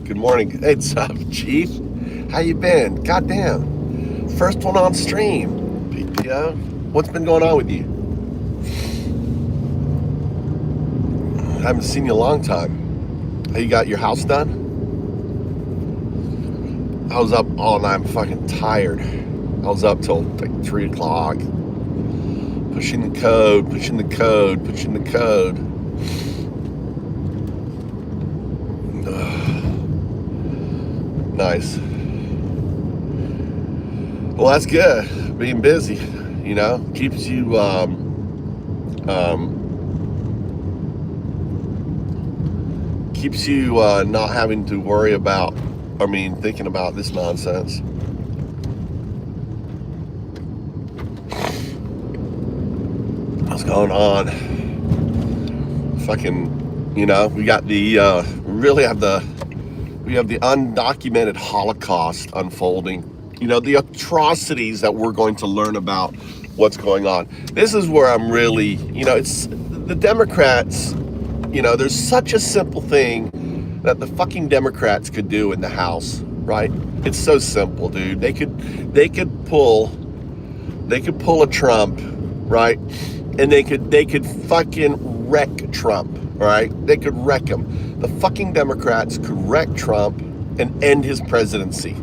Good morning. Hey, what's up, Chief? How you been? Goddamn. First one on stream. PTO. What's been going on with you? I haven't seen you in a long time. How you got your house done? I was up all night. I'm fucking tired. I was up till like 3 o'clock. Pushing the code. Nice. Well, that's good. Being busy, keeps you not having to worry about, thinking about this nonsense. What's going on? Fucking, we got we have the undocumented holocaust unfolding. The atrocities that we're going to learn about what's going on. This is where I'm really, it's the Democrats, there's such a simple thing that the fucking Democrats could do in the House, right? It's so simple, dude. They could pull a Trump, right? And they could fucking wreck Trump, right? They could wreck him. The fucking Democrats could wreck Trump and end his presidency.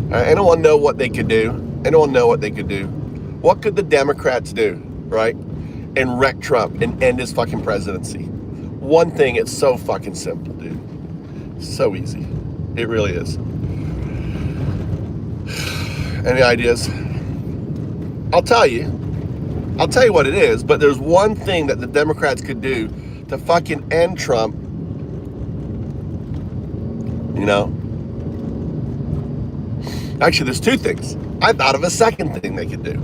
Right? Anyone know what they could do? What could the Democrats do, right? And wreck Trump and end his fucking presidency. One thing, it's so fucking simple, dude. So easy. It really is. Any ideas? I'll tell you what it is, but there's one thing that the Democrats could do to fucking end Trump, Actually, there's two things. I thought of a second thing they could do.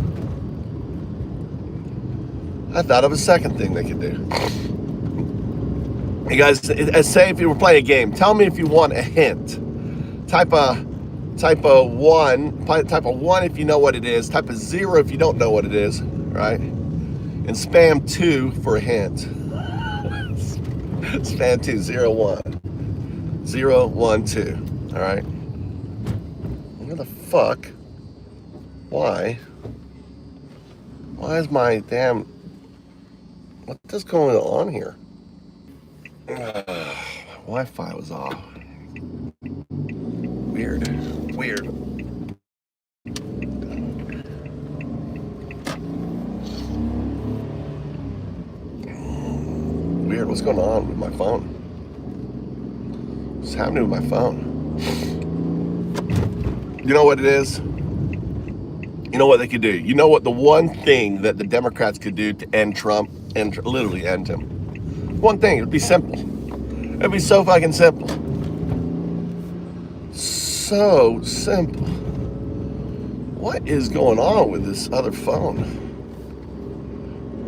You guys, say if you were playing a game, tell me if you want a hint. Type a 1 if you know what it is, type a 0 if you don't know what it is, right? And spam 2 for a hint. Spam 2, 0, 1. 0, 1, 2. All right. Where the fuck? Why is my damn... What is going on here? Wi-Fi was off. Weird. What's going on with my phone? What's happening with my phone? You know what it is? You know what they could do? You know what the one thing that the Democrats could do to end Trump and literally end him? One thing, it'd be simple. It'd be so fucking simple. So simple. What is going on with this other phone?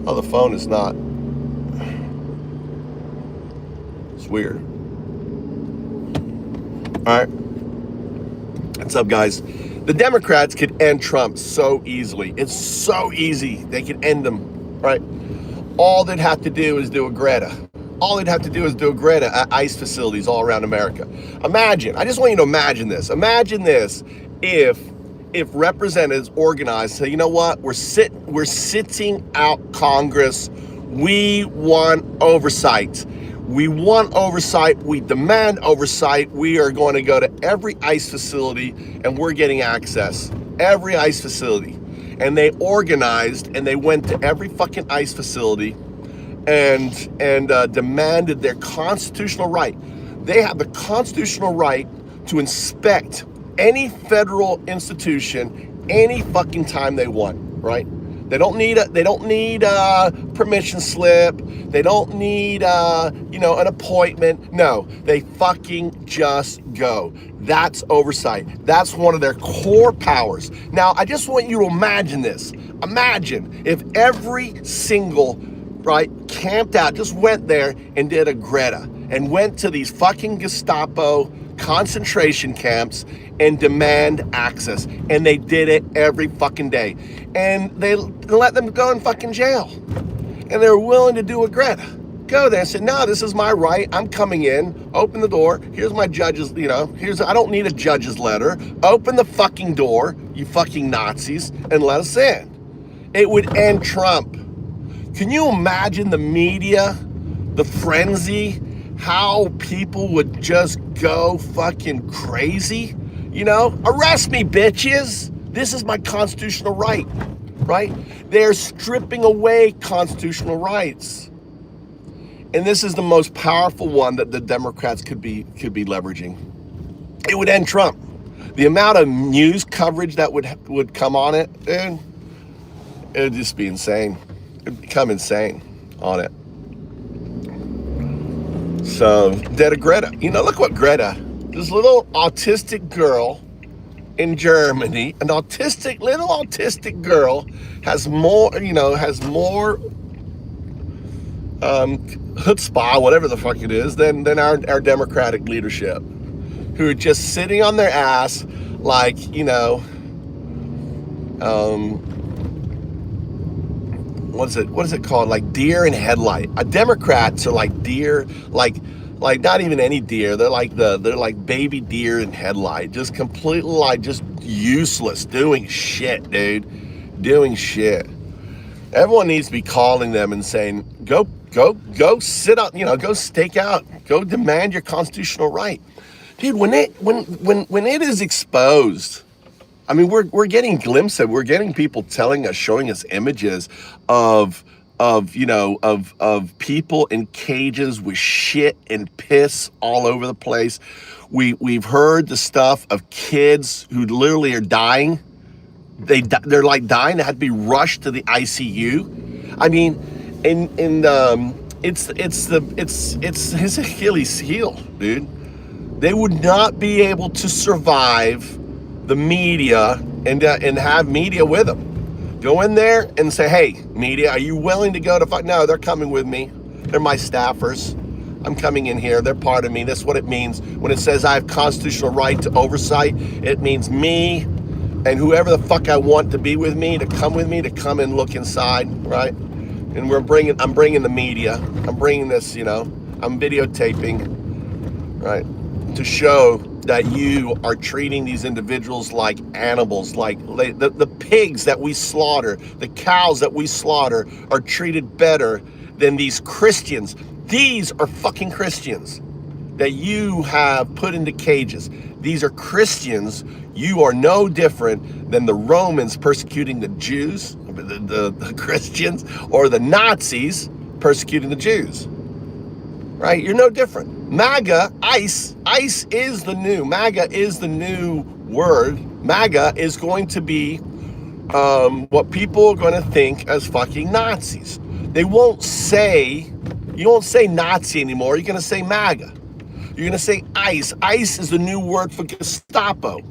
Other phone is not. It's weird. All right. What's up, guys? The Democrats could end Trump so easily. It's so easy. They could end him, right? All they'd have to do is do a Greta. At ICE facilities all around America. Imagine, I just want you to imagine this. Imagine this if if representatives organize, say, you know what, we're sitting out Congress. We want oversight. We want oversight. We demand oversight. We are going to go to every ICE facility and we're getting access. Every ICE facility. And they organized and they went to every fucking ICE facility and demanded their constitutional right. They have the constitutional right to inspect any federal institution any fucking time they want, right? They don't need a permission slip. They don't need an appointment. No, they fucking just go. That's oversight. That's one of their core powers. Now, I just want you to imagine this. Imagine if every single camped out, just went there and did a Greta and went to these fucking Gestapo concentration camps and demand access. And they did it every fucking day. And they let them go in fucking jail. And they were willing to do a Greta. Go there and say, no, this is my right. I'm coming in. Open the door. Here's my judge's, I don't need a judge's letter. Open the fucking door, you fucking Nazis, and let us in. It would end Trump. Can you imagine the media, the frenzy, how people would just go fucking crazy? Arrest me, bitches. This is my constitutional right? They're stripping away constitutional rights. And this is the most powerful one that the Democrats could be leveraging. It would end Trump. The amount of news coverage that would come on it, it would just be insane. It'd become insane on it. So, did a Greta. Look what Greta, this little autistic girl in Germany, little autistic girl has more chutzpah, whatever the fuck it is, than our Democratic leadership, who are just sitting on their ass like, what is it called? Like deer in headlight. Democrats are like deer, like not even any deer. They're like baby deer in headlight. Just completely just useless, doing shit, dude. Doing shit. Everyone needs to be calling them and saying, go sit up, go stake out, go demand your constitutional right. Dude, when it is exposed, I mean, we're getting glimpses. We're getting people showing us images of people in cages with shit and piss all over the place. We've heard the stuff of kids who literally are dying. They're like dying. They had to be rushed to the ICU. I mean, it's his Achilles heel, dude. They would not be able to survive the media and have media with them. Go in there and say, hey, media, are you willing to go to fight? No, they're coming with me. They're my staffers. I'm coming in here. They're part of me. That's what it means. When it says I have constitutional right to oversight, it means me and whoever the fuck I want to be with me, to come and look inside, right? And I'm bringing the media. I'm bringing this, I'm videotaping, right? To show that you are treating these individuals like animals, like the pigs that we slaughter, the cows that we slaughter are treated better than these Christians. These are fucking Christians that you have put into cages. These are Christians. You are no different than the Romans persecuting the Jews, the Christians, or the Nazis persecuting the Jews. Right? You're no different. MAGA, ICE is the new, MAGA is the new word. MAGA is going to be what people are going to think as fucking Nazis. You won't say Nazi anymore. You're going to say MAGA. You're going to say ICE. ICE is the new word for Gestapo,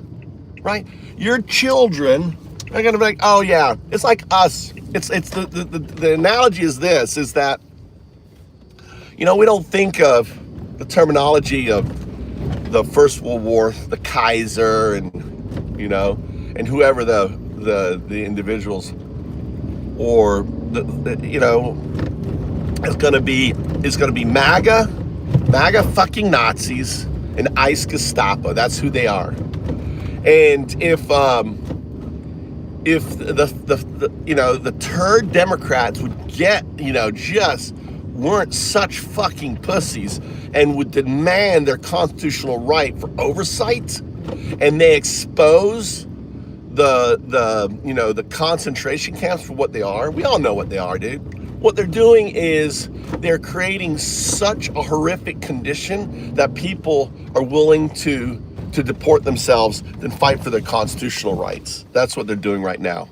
right? Your children are going to be like, oh yeah, it's like us. It's the analogy is this, is that, we don't think of the terminology of the First World War, the Kaiser, and whoever the individuals, or it's gonna be MAGA fucking Nazis and ICE Gestapo. That's who they are. And if if the turd Democrats would get, just weren't such fucking pussies and would demand their constitutional right for oversight, and they expose the concentration camps for what they are. We all know what they are, dude. What they're doing is they're creating such a horrific condition that people are willing to deport themselves than fight for their constitutional rights. That's what they're doing right now.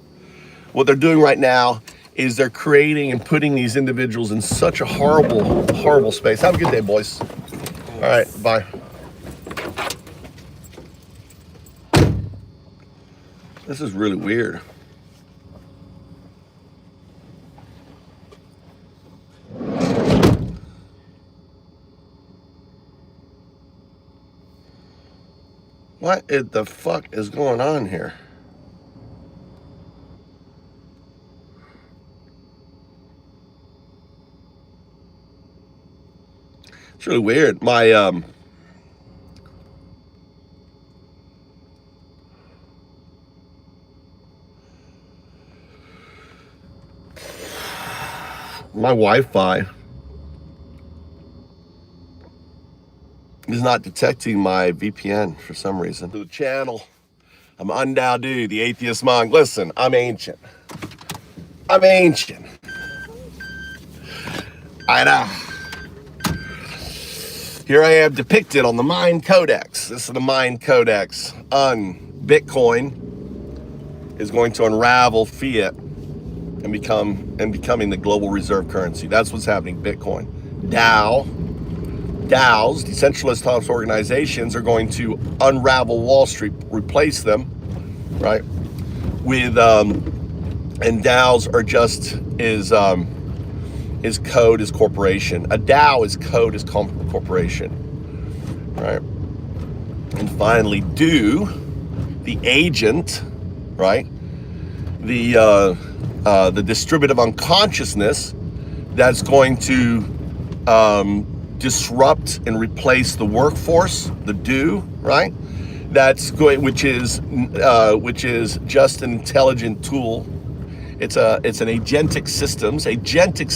What they're doing right now is they're creating and putting these individuals in such a horrible, horrible space. Have a good day, boys. All right, bye. This is really weird. What the fuck is going on here? It's really weird. My Wi-Fi is not detecting my VPN for some reason. To the channel, I'm undocumented, the atheist monk. Listen, I'm ancient. I'm ancient. I know. Here I am depicted on the Mind Codex. This is the Mind Codex. Bitcoin is going to unravel fiat and becoming the global reserve currency. That's what's happening. Bitcoin. DAOs, decentralized autonomous organizations, are going to unravel Wall Street, replace them, right? With and DAOs are just is code is corporation. A DAO is code is corporation, right? And finally, the agent, right? The distributive unconsciousness that's going to disrupt and replace the workforce, the right? That's going, which is just an intelligent tool. It's an agentic systems. Agentic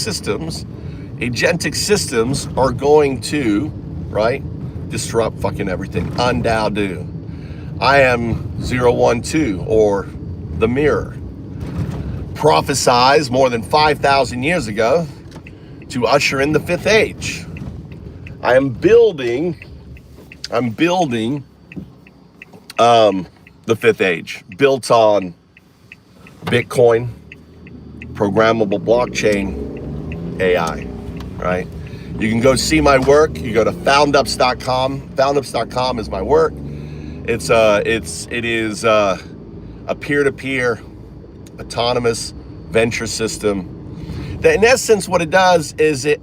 systems are going to, right, disrupt fucking everything. Undocumented. I am 012, or the mirror. Prophesized more than 5,000 years ago to usher in the fifth age. I'm building the fifth age, built on Bitcoin, programmable blockchain, AI, right? You can go see my work. You go to Foundups.com. Foundups.com is my work. It is a peer-to-peer autonomous venture system that, in essence, what it does is it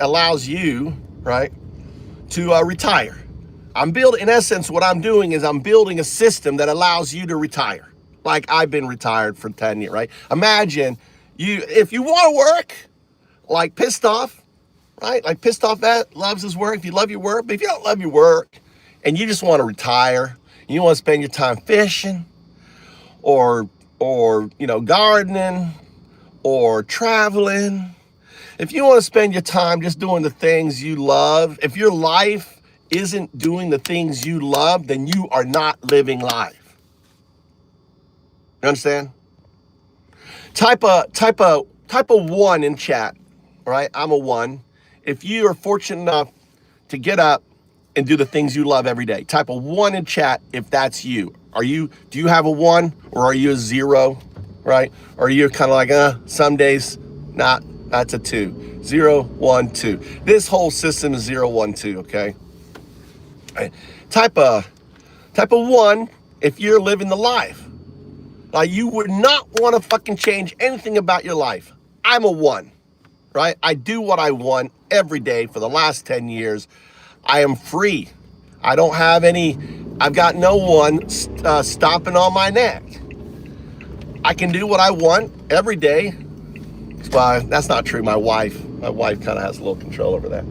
allows you, right, to retire. In essence, what I'm doing is I'm building a system that allows you to retire. Like I've been retired for 10 years, right? Imagine if you want to work, like pissed off, right? Like pissed off that loves his work. If you love your work, but if you don't love your work and you just want to retire, you want to spend your time fishing or gardening or traveling. If you want to spend your time just doing the things you love, if your life isn't doing the things you love, then you are not living life. You understand? Type a 1 in chat, right? I'm a 1. If you are fortunate enough to get up and do the things you love every day, type a 1 in chat if that's you. Do you have a 1, or are you a 0, right? Or are you kind of like, some days, not, that's a 2. 0, 1, 2. This whole system is 0, 1, 2, okay? Right. Type a 1 if you're living the life. Like you would not want to fucking change anything about your life. I'm a 1, right? I do what I want every day for the last 10 years. I am free. I've got no one stomping on my neck. I can do what I want every day. That's not true. My wife kind of has a little control over that.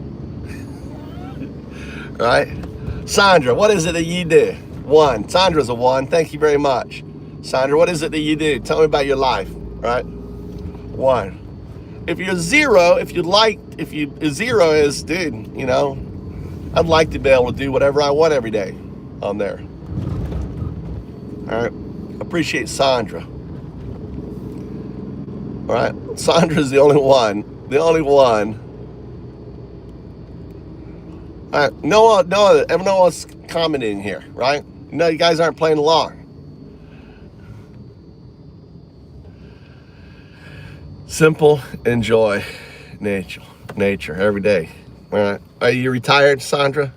Right? Sandra, what is it that you do? 1. Sandra's a 1. Thank you very much. Sandra, what is it that you do? Tell me about your life, right? 1. If you're 0, if you 0 is, dude, you know, I'd like to be able to do whatever I want every day on there. All right. Appreciate Sandra. All right. Sandra's the only one. The only one. All right. Everyone else commenting here, right? No, you guys aren't playing along. Simple, enjoy nature every day. All right. Are you retired, Sandra?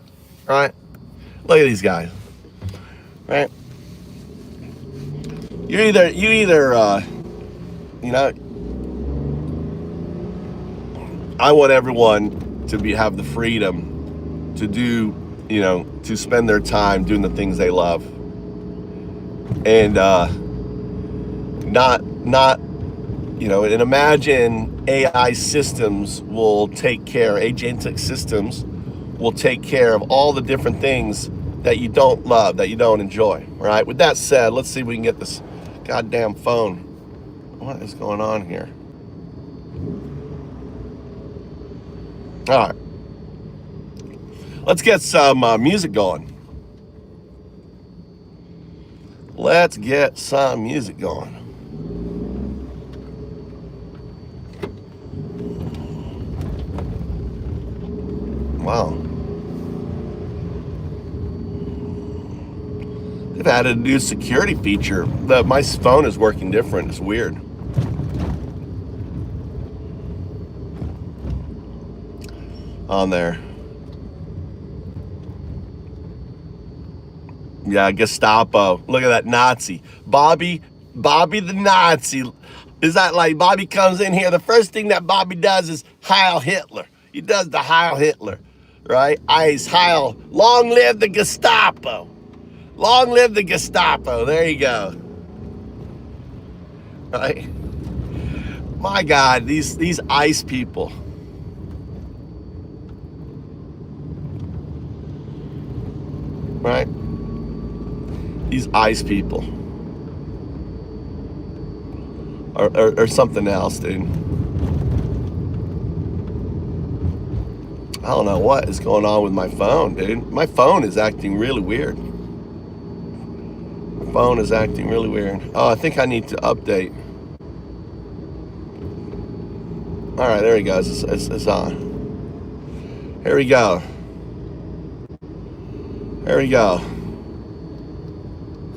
All right. Look at these guys. All right. You either, you know, I want everyone to have the freedom to do, you know, to spend their time doing the things they love, and not, you know, and imagine AI systems will take care, agentic systems will take care of all the different things that you don't love, that you don't enjoy, right? With that said, let's see if we can get this goddamn phone. What is going on here? All right. Let's get some music going. Let's get some music going. Wow. They've added a new security feature. My phone is working different. It's weird. On there. Yeah, Gestapo. Look at that Nazi. Bobby the Nazi. Is that like Bobby comes in here? The first thing that Bobby does is Heil Hitler. He does the Heil Hitler, right? Ice Heil. Long live the Gestapo. Long live the Gestapo. There you go. Right? My God, these ICE people. Right? These ICE people are something else, dude. I don't know what is going on with my phone, dude. My phone is acting really weird. My phone is acting really weird. Oh, I think I need to update. All right, there he goes. It's on. Here we go. There we go.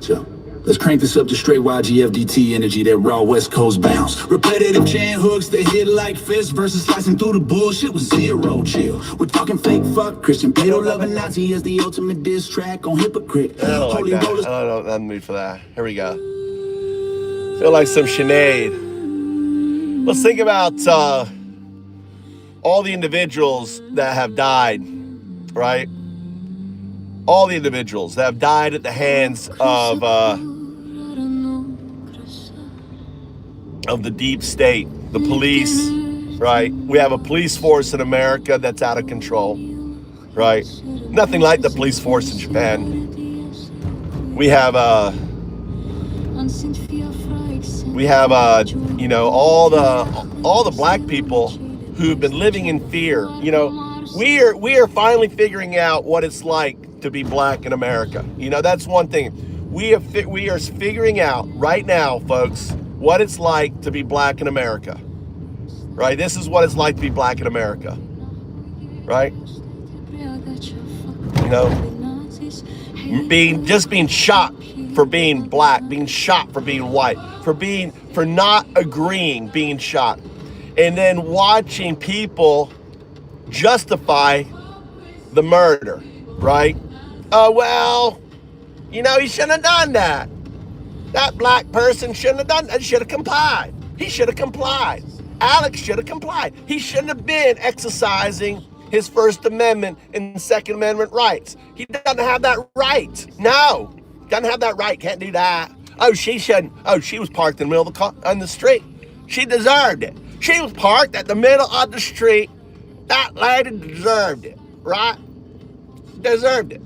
So, let's crank this up to straight YGFDT energy, that raw West Coast bounce. Repetitive chain hooks that hit like fists versus slicing through the bullshit with zero chill. We're talking fake fuck, Christian Plato loving Nazi as the ultimate diss track on hypocrite. I don't like that. I don't have the mood for that. Here we go. Feel like some Sinead. Let's think about all the individuals that have died, right? All the individuals that have died at the hands of the deep state, the police, right? We have a police force in America that's out of control, right? Nothing like the police force in Japan. We have you know, all the black people who've been living in fear. You know, we are finally figuring out what it's like to be black in America. You know, that's one thing. We are figuring out right now, folks, what it's like to be black in America. Right? This is what it's like to be black in America. Right? You know, being shot for being black, being shot for being white, for not agreeing, being shot. And then watching people justify the murder, right? Oh, well, you know, he shouldn't have done that. That black person shouldn't have done that. He should have complied. He should have complied. Alex should have complied. He shouldn't have been exercising his First Amendment and Second Amendment rights. He doesn't have that right. No, doesn't have that right. Can't do that. Oh, she shouldn't. Oh, she was parked in the middle of the street. She deserved it. She was parked at the middle of the street. That lady deserved it, right? Deserved it.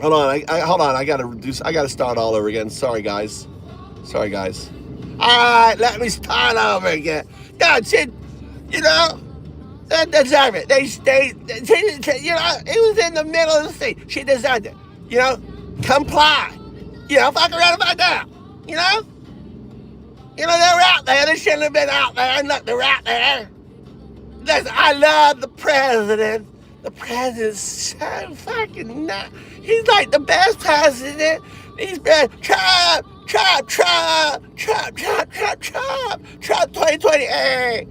Hold on, I gotta start all over again. Sorry, guys. Sorry, guys. All right, let me start over again. No, she, you know, they deserve it. You know, it was in the middle of the sea. She deserved it. You know, comply. You know, fuck around about that. You know? You know, they're out there. They shouldn't have been out there. And look, they're out there. Listen, I love the president. The president's so fucking nuts. He's like the best president. He's been Trump 2028.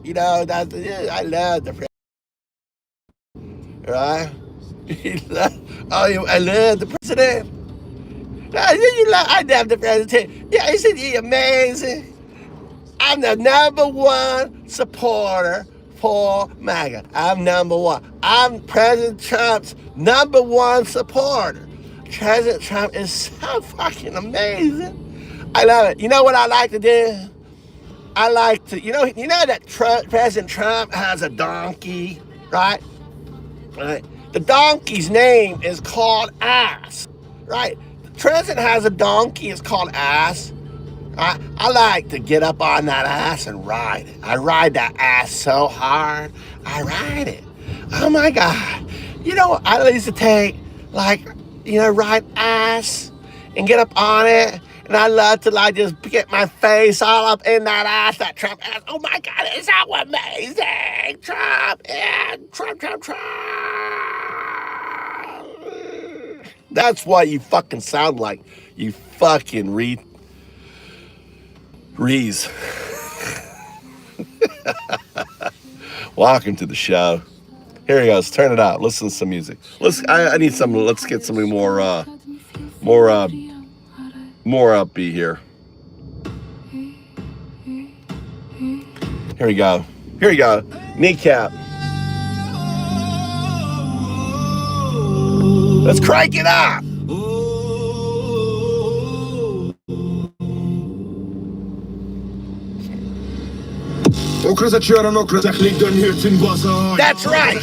You know, that's I love the president. Right? I love the president. I love the president. Yeah, isn't he amazing? I'm the number one supporter for MAGA. I'm number one. I'm President Trump's number one supporter. President Trump is so fucking amazing. I love it. You know what I like to do? I like to, you know that President Trump has a donkey, right? Right. The donkey's name is called Ass, right? The president has a donkey. It's called Ass. I like to get up on that ass and ride it. I ride that ass so hard. I ride it. Oh my God. You know, I used to take, like, you know, ride ass and get up on it. And I love to, like, just get my face all up in that ass, that Trump ass. Oh my God, it's so amazing. Trump, yeah, Trump. That's what you fucking sound like. You fucking Rees. Welcome to the show. Here he goes. Turn it out. Listen to some music. I need some. Let's get something more upbeat here. Here we go. Kneecap. Let's crank it up. That's right.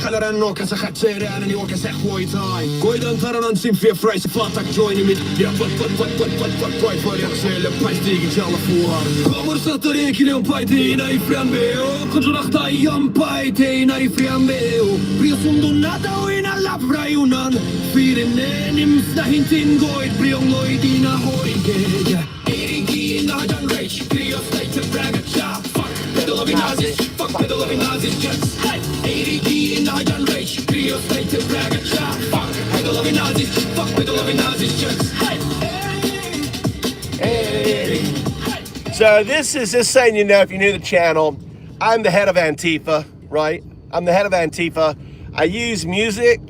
So this is just saying, you know, if you're new to the channel, I'm the head of Antifa, right? I'm the head of Antifa. I use music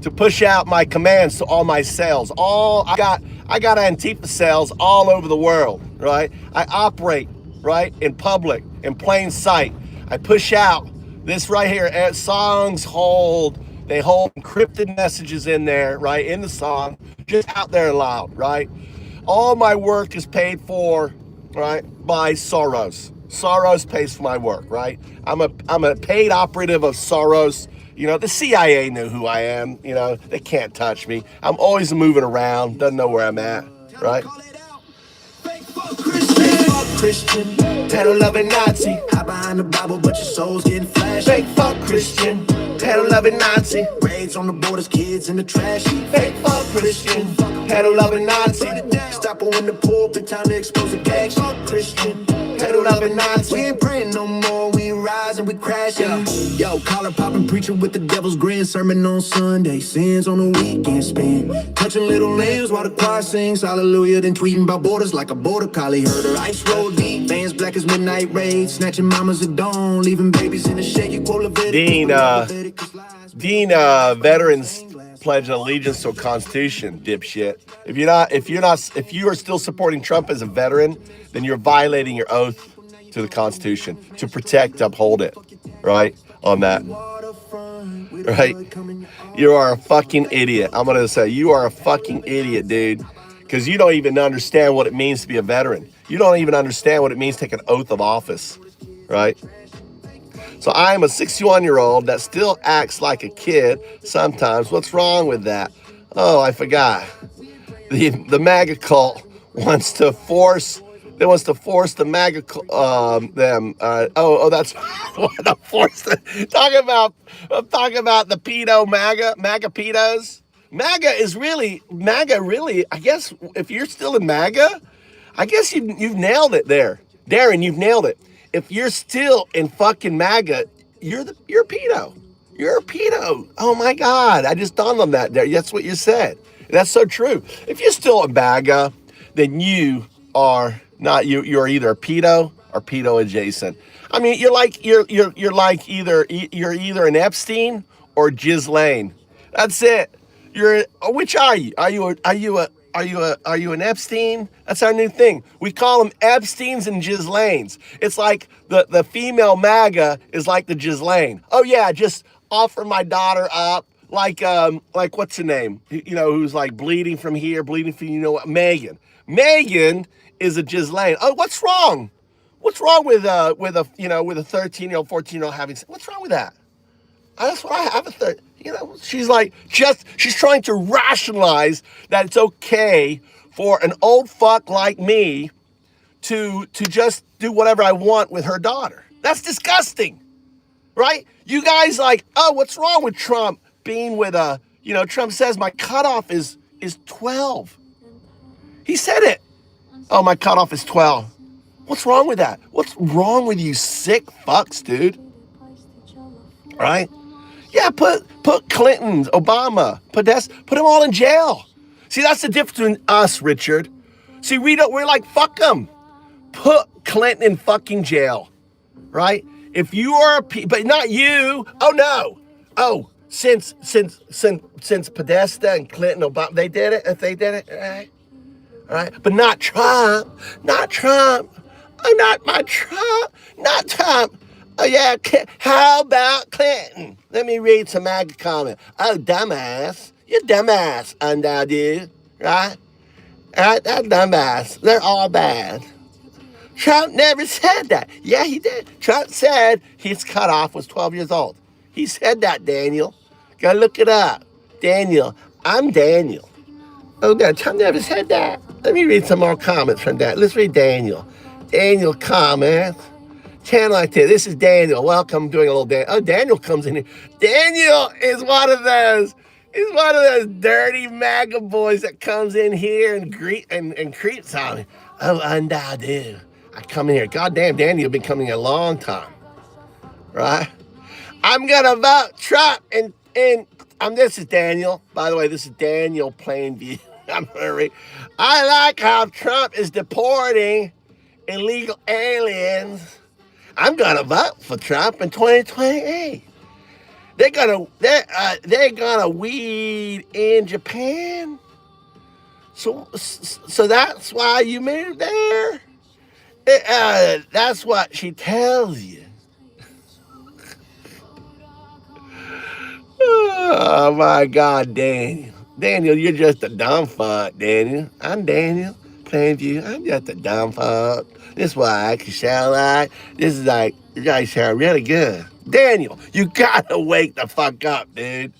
to push out my commands to all my cells. I got Antifa cells all over the world, right? I operate, right, in public, in plain sight. I push out this right here. Songs hold encrypted messages in there, right, in the song, just out there loud, right? All my work is paid for, right, by Soros. Soros pays for my work, right? I'm a paid operative of Soros. You know, the CIA knew who I am. You know, they can't touch me. I'm always moving around, doesn't know where I'm at, right? Christian, pedal-loving Nazi. Hide behind the Bible, but your soul's getting flashed. Fake fuck Christian, pedal-loving Nazi. Raids on the borders, kids in the trash. Fake fuck Christian, pedal-loving Nazi. Stop in the pulpit, time to expose the gags. Fuck Christian, pedal-loving Nazi. We ain't praying no more, we ain't rising, we crashing. Yo, collar popping, preaching with the devil's grin. Sermon on Sunday, sins on the weekend spin. Touching little lambs while the choir sings hallelujah. Then tweeting about borders like a border collie. Heard her ice roll deep, fans black as midnight raid. Snatching mamas at dawn, leaving babies in the shade. You quote Dean, veterans pledge allegiance to a constitution, dipshit. If you are still supporting Trump as a veteran, then you're violating your oath to the Constitution to protect, uphold it, right? On that, right? You are a fucking idiot. I'm gonna say you are a fucking idiot, dude, because you don't even understand what it means to be a veteran. You don't even understand what it means to take an oath of office, right? So I am a 61-year-old that still acts like a kid sometimes. What's wrong with that? Oh, I forgot. the MAGA cult wants to force. They wants to force the MAGA them. That's what I'm forced to talk about. I'm talking about the pedo MAGA pedos. MAGA is really MAGA. Really, I guess if you're still in MAGA, I guess you've nailed it there, Darren. You've nailed it. If you're still in fucking MAGA, you're a pedo. You're a pedo. Oh my God! I just dawned on that. There, that's what you said. That's so true. If you're still a MAGA, then you are not. You're either a pedo or pedo adjacent. I mean, you're like you're either an Epstein or Ghislaine. That's it. Which are you? Are you an Epstein? That's our new thing. We call them Epsteins and Ghislaines. It's like the female MAGA is like the Ghislaine. Oh yeah, just offer my daughter up. Like what's her name? Who's like bleeding from here, bleeding from what? Megan. Megan is a Ghislaine. Oh, what's wrong? What's wrong with a 13-year-old, 14-year-old having? What's wrong with that? That's what I have a third. She's she's trying to rationalize that it's okay for an old fuck like me to just do whatever I want with her daughter. That's disgusting, right? You guys what's wrong with Trump being with Trump says my cutoff is 12. He said it. Oh, my cutoff is 12. What's wrong with that? What's wrong with you sick fucks, dude? Right? Yeah, put Clinton, Obama, put them all in jail. See, that's the difference between us, Richard. See, we're like, fuck them. Put Clinton in fucking jail, right? If you are but not you. Oh no. Oh, since Podesta and Clinton, Obama, they did it. If they did it, all right. But not Trump. Not Trump. Oh, not my Trump. Not Trump. Oh yeah, how about Clinton? Let me read some MAGA comment. Oh, dumbass. You're dumbass, dude. Right? Right? That dumbass. They're all bad. Trump never said that. Yeah, he did. Trump said his cutoff was 12 years old. He said that, Daniel. Go look it up. Daniel. I'm Daniel. Oh, no, Trump never said that. Let me read some more comments from that. Let's read Daniel. Daniel comments. Channel activity. This is Daniel. Welcome. Doing a little Daniel. Oh, Daniel comes in here. Daniel is one of those. He's one of those dirty MAGA boys that comes in here and creeps on me. Oh, dude. I come in here. Goddamn, Daniel, you've been coming a long time, right? I'm gonna vote Trump and this is Daniel. By the way, this is Daniel Plainview. I like how Trump is deporting illegal aliens. I'm gonna vote for Trump in 2028. They're gonna weed in Japan. So that's why you moved there. That's what she tells you. Oh my God, Daniel. Daniel, you're just a dumb fuck, Daniel. I'm Daniel Plainview. I'm just a dumb fuck. This is why I can sound like. This is like, you guys sound really good. Daniel, you gotta wake the fuck up, dude.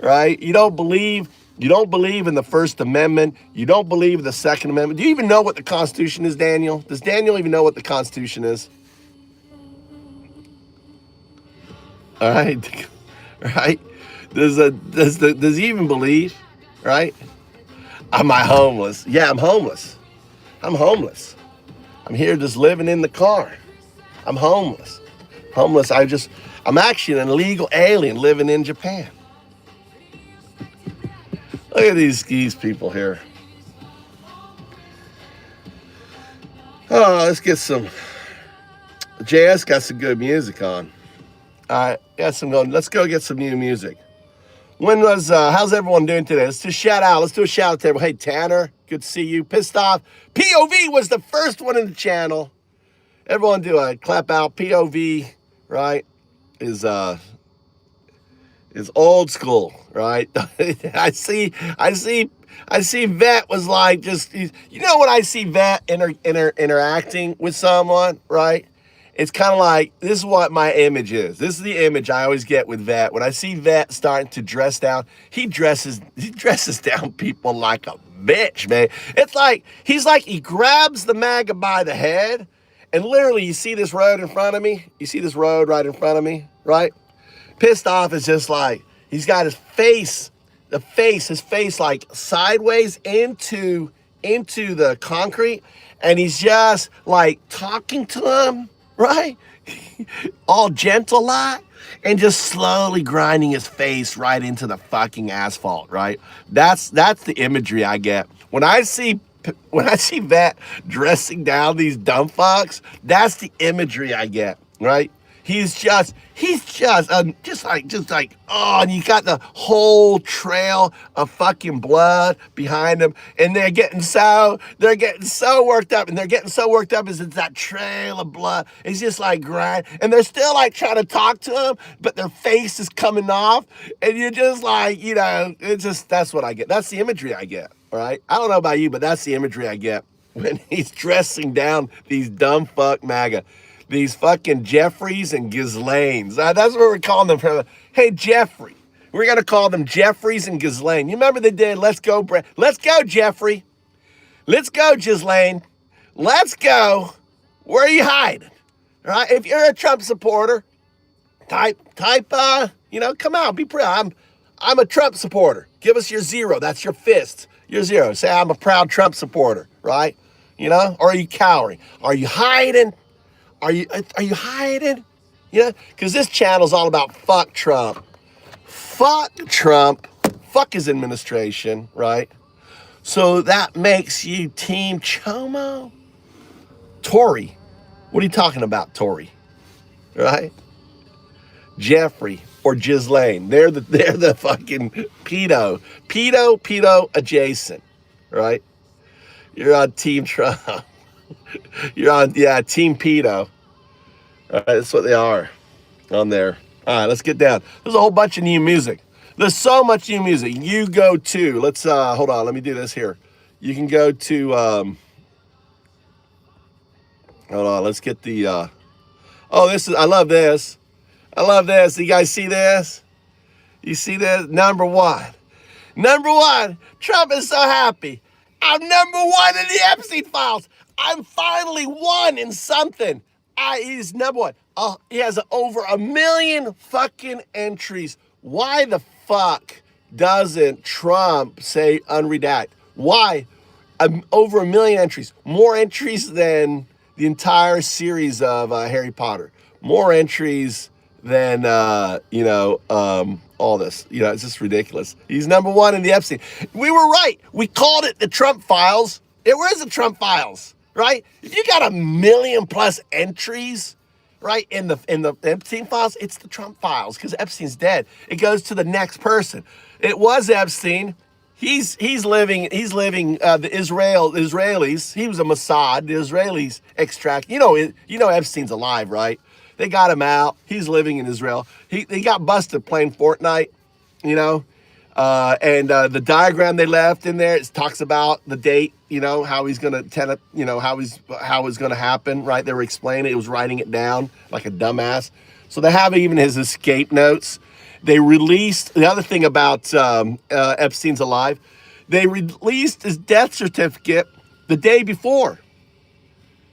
Right? You don't believe in the First Amendment. You don't believe in the Second Amendment. Do you even know what the Constitution is, Daniel? Does Daniel even know what the Constitution is? All right. Right? Does he even believe? Right? Am I homeless? Yeah, I'm homeless. I'm homeless. I'm here just living in the car. I'm homeless. Homeless. I'm actually an illegal alien living in Japan. Look at these people here. Oh, let's get some. JS got some good music on. All right, let's go get some new music. How's everyone doing today? Let's do a shout out. Let's do a shout out to everyone. Hey, Tanner, good to see you. Pissed off. POV was the first one in the channel. Everyone do a clap out. POV, right, is old school, right? I see Vet was like when I see Vet interacting with someone, right? It's kind of like, this is what my image is. This is the image I always get with Vet. When I see Vet starting to dress down, he dresses down people like a bitch, man. It's like, he grabs the MAGA by the head, and literally you see this road in front of me. You see this road right in front of me, right? Pissed off is just like, he's got his face like sideways into the concrete, and he's just like talking to him, right? All gentle like, and just slowly grinding his face right into the fucking asphalt, right? That's the imagery I get. When I see Vet dressing down these dumb fucks, that's the imagery I get, right? He's just like, oh, and you got the whole trail of fucking blood behind him, and they're getting so worked up, and they're getting so worked up as it's that trail of blood. It's just like grind, and they're still like trying to talk to him, but their face is coming off, and you're just like, you know, it's just, that's what I get. That's the imagery I get, all right? I don't know about you, but that's the imagery I get when he's dressing down these dumb fuck MAGA. These fucking Jeffries and Ghislaines. That's what we're calling them. Hey, Jeffrey. We're going to call them Jeffries and Ghislaine. You remember they did Let's Go, Let's go, Jeffrey. Let's go, Ghislaine. Let's go. Where are you hiding? All right? If you're a Trump supporter, type, you know, come out. Be proud. I'm a Trump supporter. Give us your zero. That's your fist. Your zero. Say, I'm a proud Trump supporter, right? You know? Or are you cowering? Are you hiding? Are you hiding? Yeah, because this channel's all about fuck Trump. Fuck Trump. Fuck his administration, right? So that makes you Team Chomo? Tory. What are you talking about, Tory? Right? Jeffrey or Ghislaine. They're the fucking pedo adjacent, right? You're on Team Trump. You're on, yeah, Team Pedo. All right, that's what they are on there. All right, let's get down. There's a whole bunch of new music. There's so much new music. You go to, let's, hold on, let me do this here. You can go to, hold on, let's get the, oh, this is, I love this. I love this. You guys see this? You see this? Number one, Trump is so happy. I'm number one in the Epstein files. I'm finally one in something. He's number one. He has over 1 million fucking entries. Why the fuck doesn't Trump say unredact? Why? Over 1 million entries. More entries than the entire series of Harry Potter. More entries than, you know, all this. You know, it's just ridiculous. He's number one in the Epstein. We were right. We called it the Trump files. Where's the Trump files? Right? If you got 1 million plus entries, right, in the Epstein files, it's the Trump files because Epstein's dead. It goes to the next person. It was Epstein. He's living the Israelis. He was a Mossad. The Israelis extract. You know Epstein's alive, right? They got him out. He's living in Israel. He got busted playing Fortnite, you know. And the diagram they left in there, it talks about the date, you know, how he's going to you know, how it's going to happen, right? They were explaining it. It was writing it down like a dumbass. So they have even his escape notes. They released, the other thing about Epstein's alive, they released his death certificate the day before.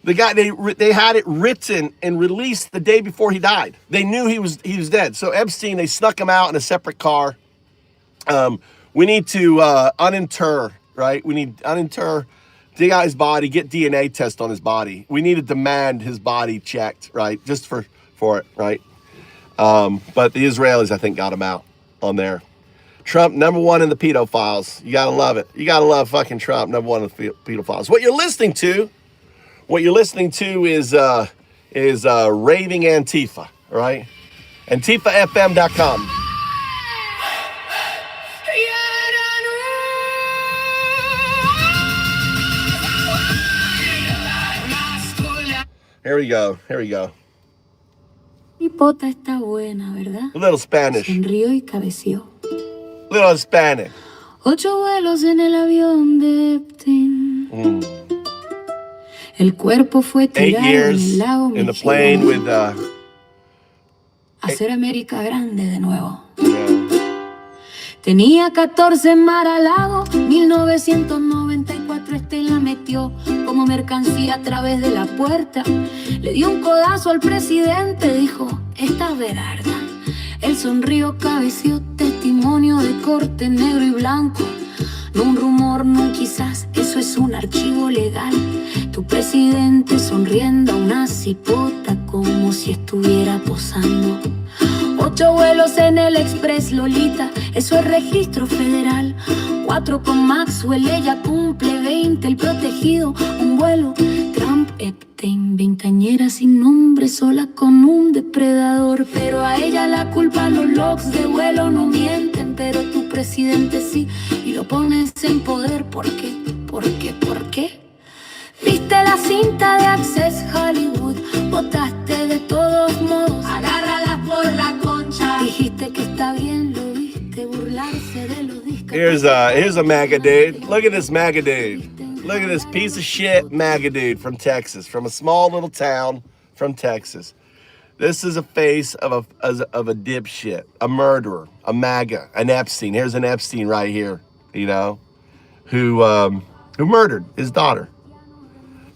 The guy, they had it written and released the day before he died. They knew he was dead. So Epstein, they snuck him out in a separate car. We need to uninter, right? We need uninter, dig out his body, get DNA test on his body. We need to demand his body checked, right? Just for it, right? But the Israelis, I think, got him out on there. Trump, number one in the pedophiles. You gotta love it. You gotta love fucking Trump, number one in the pedophiles. What you're listening to is raving Antifa, right? AntifaFM.com. Here we go. Hipota está buena, ¿verdad? A little Spanish. Sonrió y cabeció. Little Hispanic. 8 vuelos en el avión de Epstein. El cuerpo fue 8 tirado en years el lago in the plane with hacer América grande de nuevo. yeah. Tenía 14 en Mar-a-Lago. 1994 la metió como mercancía a través de la puerta. Le dio un codazo al presidente, dijo, esta es Berarda. Él sonrió, cabeció, testimonio de corte negro y blanco. No un rumor, no un quizás, eso es un archivo legal. Tu presidente sonriendo a una cipota como si estuviera posando. 8 vuelos en el Express Lolita, eso es registro federal. 4 con Maxwell, ella cumple 20, el protegido, un vuelo. Trump, Epstein, veinteañera sin nombre, sola con un depredador. Pero a ella la culpa, los logs de vuelo no mienten, pero tu presidente sí, y lo pones en poder. ¿Por qué? ¿Por qué? ¿Por qué? Viste la cinta de Access Hollywood, votaste de todos modos, agárralas por la concha. Dijiste que está bien, lo viste burlarse de los discos. Here's a MAGA dude. Look at this MAGA dude. Look at this piece of shit MAGA dude from Texas, from a small little town from Texas. This is a face of a dipshit, a murderer, a MAGA, an Epstein. Here's an Epstein right here, you know, who murdered his daughter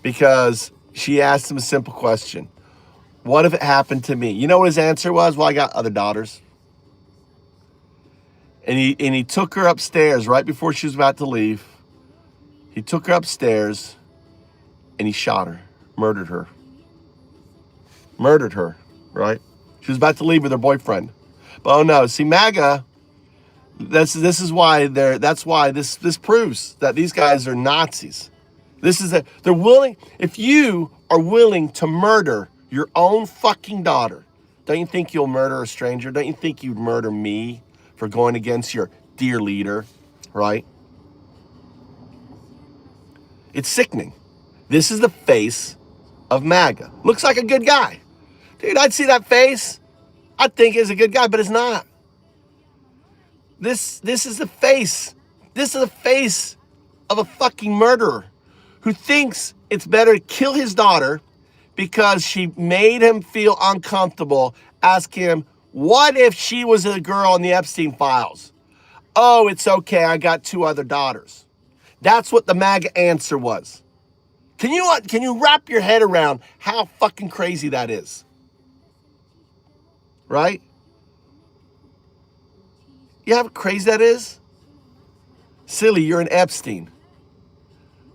because she asked him a simple question. What if it happened to me? You know what his answer was? Well, I got other daughters. And he took her upstairs right before she was about to leave. He took her upstairs and he shot her, murdered her. Murdered her, right? She was about to leave with her boyfriend. But oh no, see, MAGA, this is why this proves that these guys are Nazis. They're willing, if you are willing to murder your own fucking daughter, don't you think you'll murder a stranger? Don't you think you'd murder me for going against your dear leader, right? It's sickening. This is the face of MAGA. Looks like a good guy. Dude, I'd see that face. I'd think he's a good guy, but it's not. This is the face. This is the face of a fucking murderer who thinks it's better to kill his daughter because she made him feel uncomfortable. Ask him, what if she was a girl in the Epstein files? Oh, it's okay, I got 2 other daughters. That's what the MAGA answer was. Can you wrap your head around how fucking crazy that is? Right? You know how crazy that is? Silly, you're an Epstein.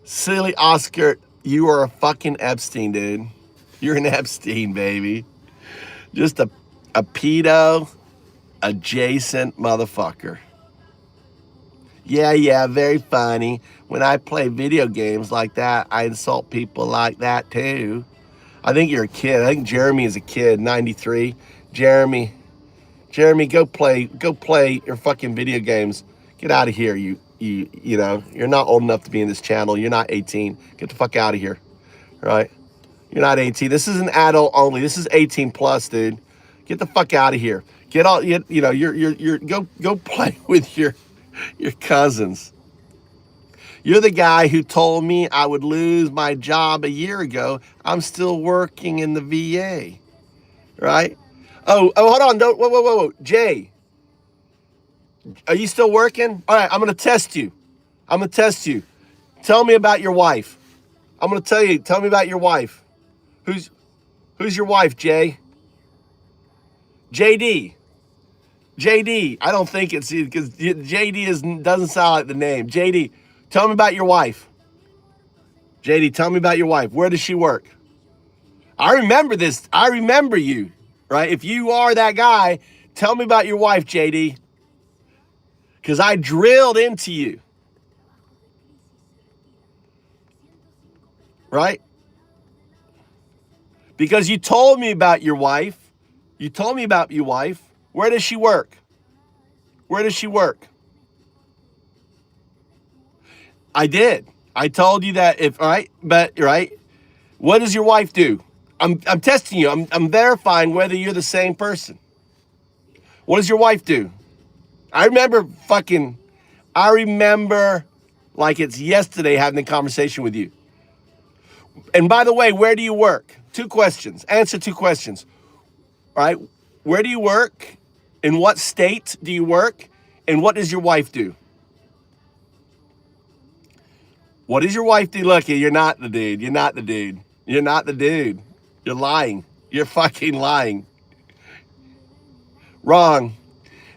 Silly Oscar, you are a fucking Epstein, dude. You're an Epstein, baby. Just a pedo adjacent motherfucker. Yeah, very funny. When I play video games like that, I insult people like that too. I think you're a kid. I think Jeremy is a kid, 93. Jeremy, go play your fucking video games. Get out of here, you know. You're not old enough to be in this channel. You're not 18. Get the fuck out of here, right? You're not 18. This is an adult only. This is 18 plus, dude. Get the fuck out of here. Get all you know. You're go play with your cousins. You're the guy who told me I would lose my job a year ago. I'm still working in the VA, right? Oh, hold on. Don't, whoa. Jay, are you still working? All right, I'm going to test you. Tell me about your wife. I'm going to tell me about your wife. Who's your wife, Jay? JD. I don't think it's because JD doesn't sound like the name. JD, tell me about your wife. JD, tell me about your wife. Where does she work? I remember this. I remember you, right? If you are that guy, tell me about your wife, JD. Because I drilled into you. Right? Because you told me about your wife. Where does she work? I did. I told you that right? What does your wife do? I'm testing you. I'm verifying whether you're the same person. What does your wife do? I remember like it's yesterday having a conversation with you. And by the way, where do you work? 2 questions. Answer 2 questions. All right? Where do you work? In what state do you work? And what does your wife do? What does your wife do? Look, you're not the dude. You're not the dude. You're not the dude. You're lying. You're fucking lying. Wrong.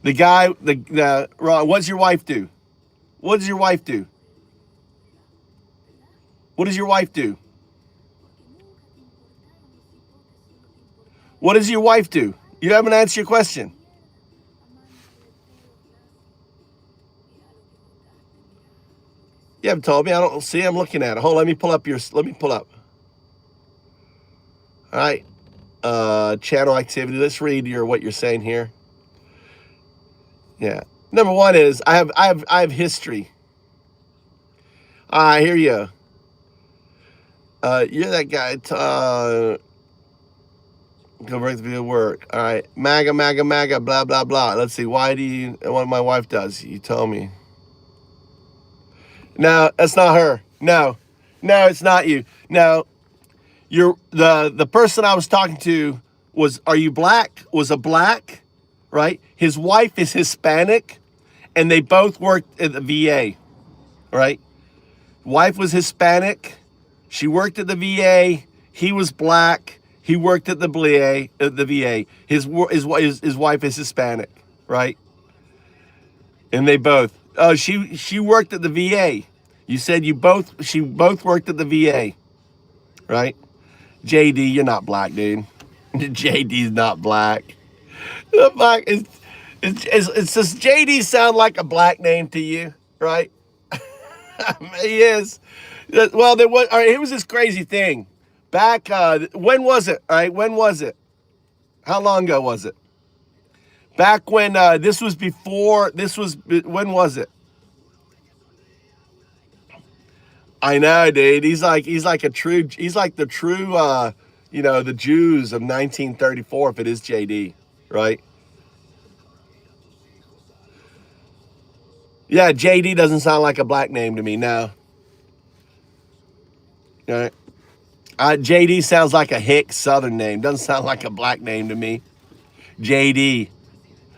The guy, the wrong. What does your wife do? What does your wife do? What does your wife do? What does your wife do? You haven't answered your question. You haven't told me. I don't see. I'm looking at it. Hold on, let me pull up. All right. Channel activity. Let's read what you're saying here. Yeah. Number one is I have history. I hear you. You're that guy. Go break the video work. All right. MAGA, blah, blah, blah. Let's see. Why do you, what my wife does? You tell me. No, that's not her. No, it's not you. No, you're the person I was talking to was, are you black? Was a black, right? His wife is Hispanic and they both worked at the VA, right? Wife was Hispanic. She worked at the VA. He was black. He worked at the VA. His wife is Hispanic, right? And they both. Oh, she worked at the VA. You said she both worked at the VA, right? JD, you're not black, dude. JD's not black. Does JD sound like a black name to you, right? He is. Well, there was. All right, here was this crazy thing. Back, when was it? All right, when was it? How long ago was it? Back when this was before. When was it? I know, dude. He's like the true, the Jews of 1934. If it is JD, right? Yeah, JD doesn't sound like a black name to me now. All right. JD sounds like a hick Southern name. Doesn't sound like a black name to me. JD,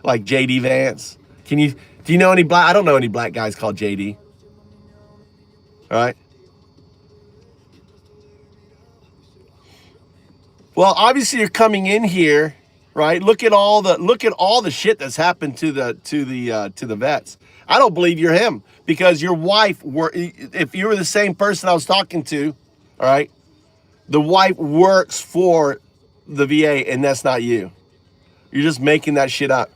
like JD Vance. Do you know any black? I don't know any black guys called JD. All right. Well, obviously you're coming in here, right? Look at all the shit that's happened to the vets. I don't believe you're him because your wife if you were the same person I was talking to, all right? The wife works for the VA and that's not you. You're just making that shit up.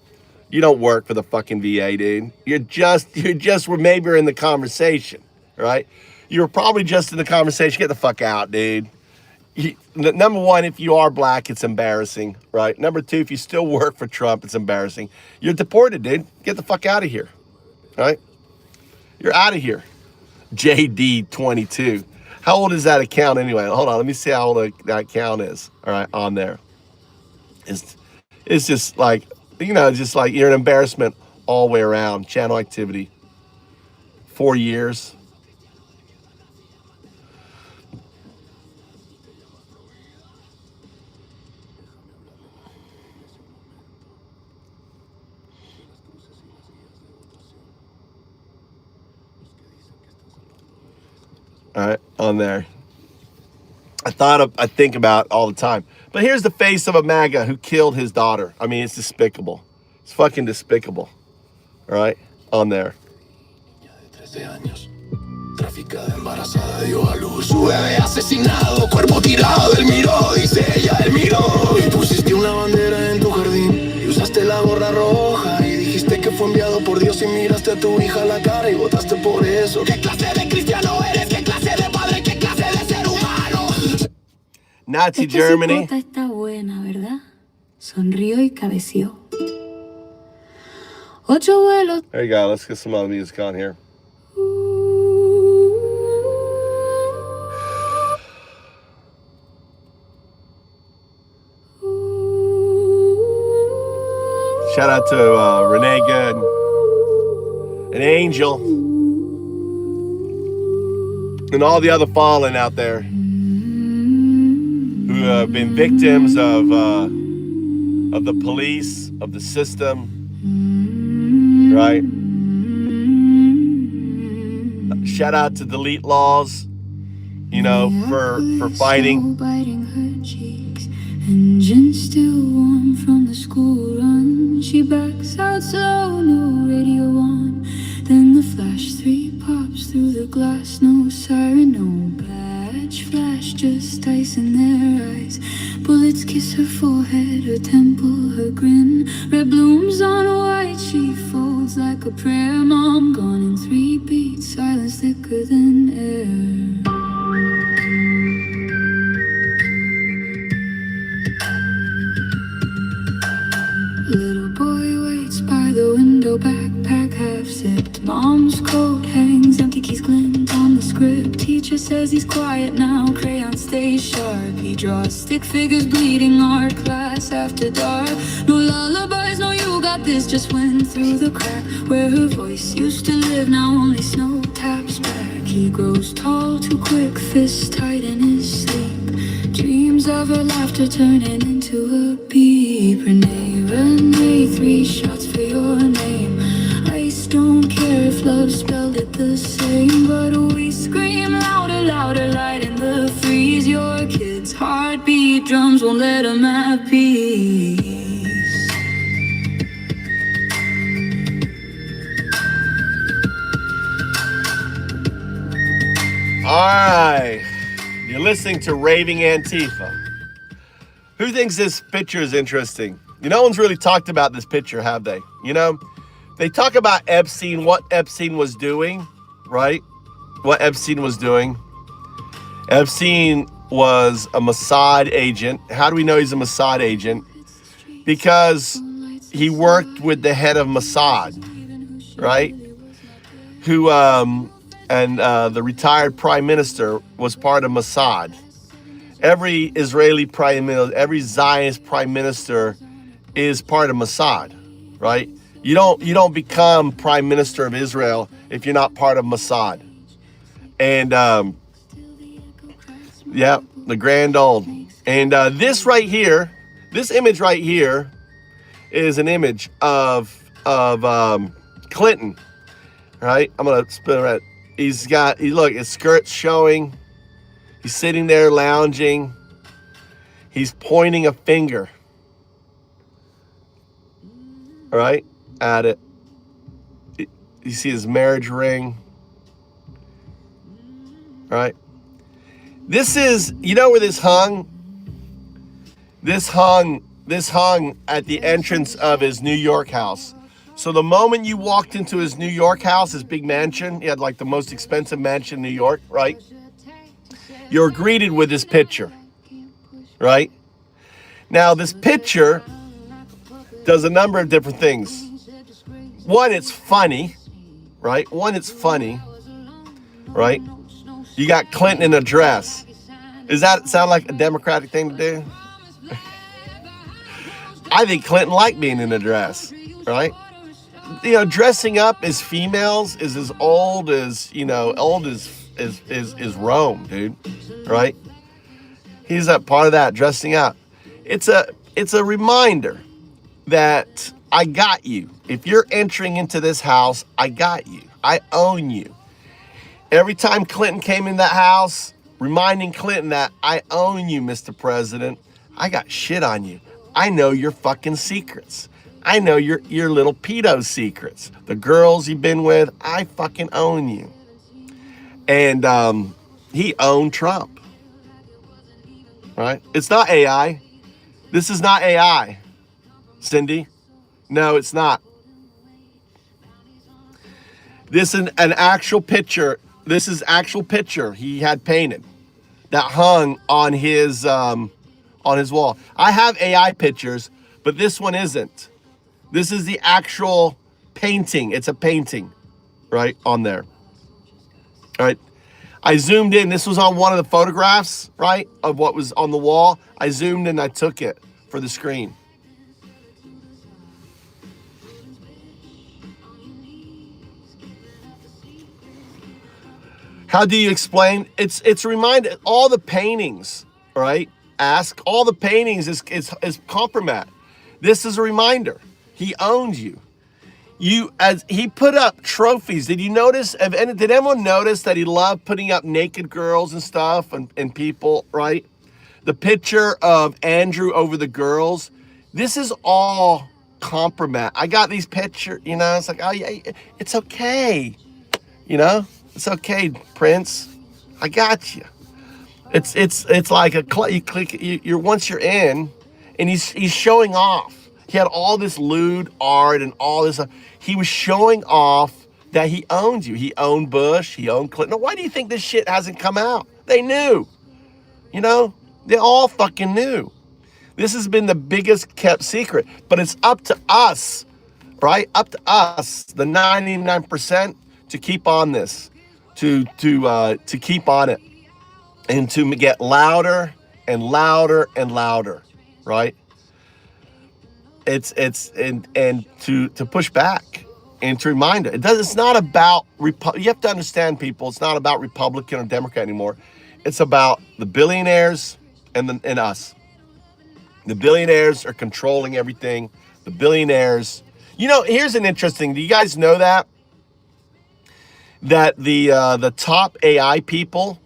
You don't work for the fucking VA, dude. You're just maybe in the conversation, right? You're probably just in the conversation. Get the fuck out, dude. Number one, if you are black, it's embarrassing, right? Number two, if you still work for Trump, it's embarrassing. You're deported, dude. Get the fuck out of here, right? You're out of here. JD22. How old is that account anyway? Hold on, let me see how old that account is. All right, on there. It's just like, just like you're an embarrassment all the way around. Channel activity. 4 years. All right, on there. I think about all the time. But here's the face of a MAGA who killed his daughter. I mean, it's despicable. It's fucking despicable. All right, on there. Traficada, embarazada, dio a luz. Su bebé asesinado, cuerpo tirado. Él miró, dice ella, él miró. Y pusiste una bandera en tu jardín. Y usaste la gorra roja. Y dijiste que fue enviado por Dios. Y miraste a tu hija a la cara y votaste por eso. ¿Qué clase de cristiano eres? ¿Qué clase de padre? ¿Qué clase de ser humano? Nazi Germany. Esta está buena, ¿verdad? Sonrió y cabeció. 8 vuelos. There you go. Let's get some other music on here. Shout out to Renee Good, an angel, and all the other fallen out there who have been victims of the police, of the system, right? Shout out to Delete Laws, you know, for fighting. Biting her cheeks, engine still warm from the school run. She backs out slow, no radio on. Then the flash 3 pops through the glass, no siren, no badge flash, just ice in their eyes. Bullets kiss her forehead, her temple, her grin. Red blooms on white, she folds like a prayer. Mom gone in 3 beats, silence thicker than air. Little boy waits by the window, backpack half zipped. Mom's coat hangs, empty keys glint on the script. Teacher says he's quiet now, crayon stays sharp. He draws stick figures bleeding art class after dark. No lullabies, no you got this, just went through the crack. Where her voice used to live, now only snow taps back. He grows tall too quick, fists tight in his sleep. Dreams of her laughter turning into a beep. Renee, Renee, 3 shots for your name. Ice don't care if love spelled it the same, but we scream louder, louder, light in the freeze. Your kid's heartbeat drums won't let him have peace. Alright, you're listening to Raving Antifa. Who thinks this picture is interesting? No one's really talked about this picture, have they? You know, they talk about Epstein, what Epstein was doing, right? What Epstein was doing. Epstein was a Mossad agent. How do we know he's a Mossad agent? Because he worked with the head of Mossad, right? Who, and the retired prime minister was part of Mossad. Every Israeli prime minister, every Zionist prime minister is part of Mossad, right? You don't become prime minister of Israel if you're not part of Mossad. And yeah, the grand old. And this right here, this image right here, is an image of Clinton, right? I'm gonna spin it right. Look, his skirt's showing. He's sitting there lounging. He's pointing a finger, all right, at it. You see his marriage ring, right? This is, you know where this hung? This hung at the entrance of his New York house. So the moment you walked into his New York house, his big mansion, he had like the most expensive mansion in New York, right? You're greeted with this picture, right? Now this picture does a number of different things. One, it's funny, right? Right? You got Clinton in a dress. Does that sound like a Democratic thing to do? I think Clinton liked being in a dress, right? You know, dressing up as females is as old as, is Rome, dude, right? He's a part of that, dressing up. It's a reminder that I got you. If you're entering into this house, I got you. I own you. Every time Clinton came in that house, reminding Clinton that I own you, Mr. President. I got shit on you. I know your fucking secrets. I know your little pedo secrets. The girls you've been with, I fucking own you. And he owned Trump, right? It's not AI. This is not AI, Cindy. No, it's not. This is an actual picture. This is actual picture he had painted that hung on his wall. I have AI pictures, but this one isn't. This is the actual painting. It's a painting, right, on there. All right. I zoomed in. This was on one of the photographs, right, of what was on the wall. I zoomed in. I took it for the screen. How do you explain? It's a reminder. All the paintings, right? Ask. All the paintings is compromat. This is a reminder. He owns you. as he put up trophies. Did you notice? Did anyone notice that he loved putting up naked girls and stuff and people, right? The picture of Andrew over the girls. This is all compromise. I got these pictures, it's like, oh yeah, it's okay. It's okay, Prince. I got you. It's like you click, you're once you're in, and he's showing off. He had all this lewd art and all this. He was showing off that he owns you. He owned Bush. He owned Clinton. Why do you think this shit hasn't come out? They knew. They all fucking knew. This has been the biggest kept secret. But it's up to us, right? Up to us, the 99%, to keep on this, to keep on it, and to get louder and louder and louder, right? It's to push back and to remind it. It's not about you have to understand, people. It's not about Republican or Democrat anymore. It's about the billionaires and us. The billionaires are controlling everything. The billionaires. Here's an interesting. Do you guys know that the top AI people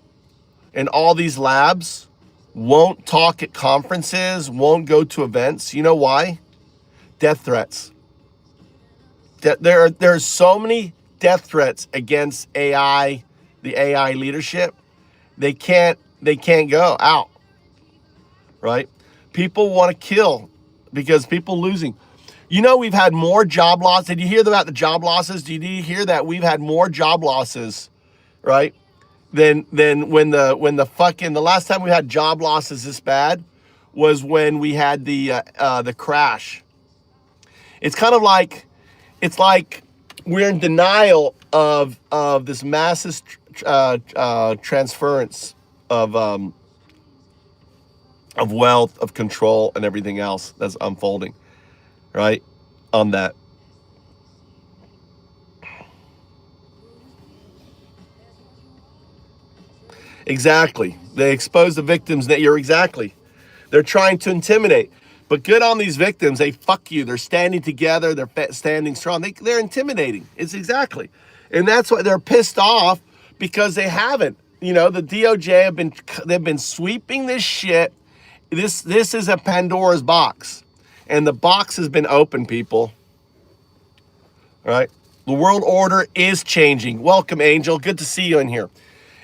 in all these labs won't talk at conferences, won't go to events? You know why? Death threats. There are so many death threats against AI, the AI leadership. They can't go out, right? People want to kill because people losing. We've had more job losses. Did you hear about the job losses? Did you hear that we've had more job losses, right? Than when the last time we had job losses this bad was when we had the crash. It's kind of like, we're in denial of this massive transference of wealth, of control, and everything else that's unfolding, right? On that. Exactly. They expose the victims. They're trying to intimidate. But good on these victims. They fuck you. They're standing together. They're standing strong. They're intimidating. It's exactly. And that's why they're pissed off, because they haven't. The DOJ they've been sweeping this shit. This is a Pandora's box. And the box has been opened, people. Right? The world order is changing. Welcome, Angel. Good to see you in here.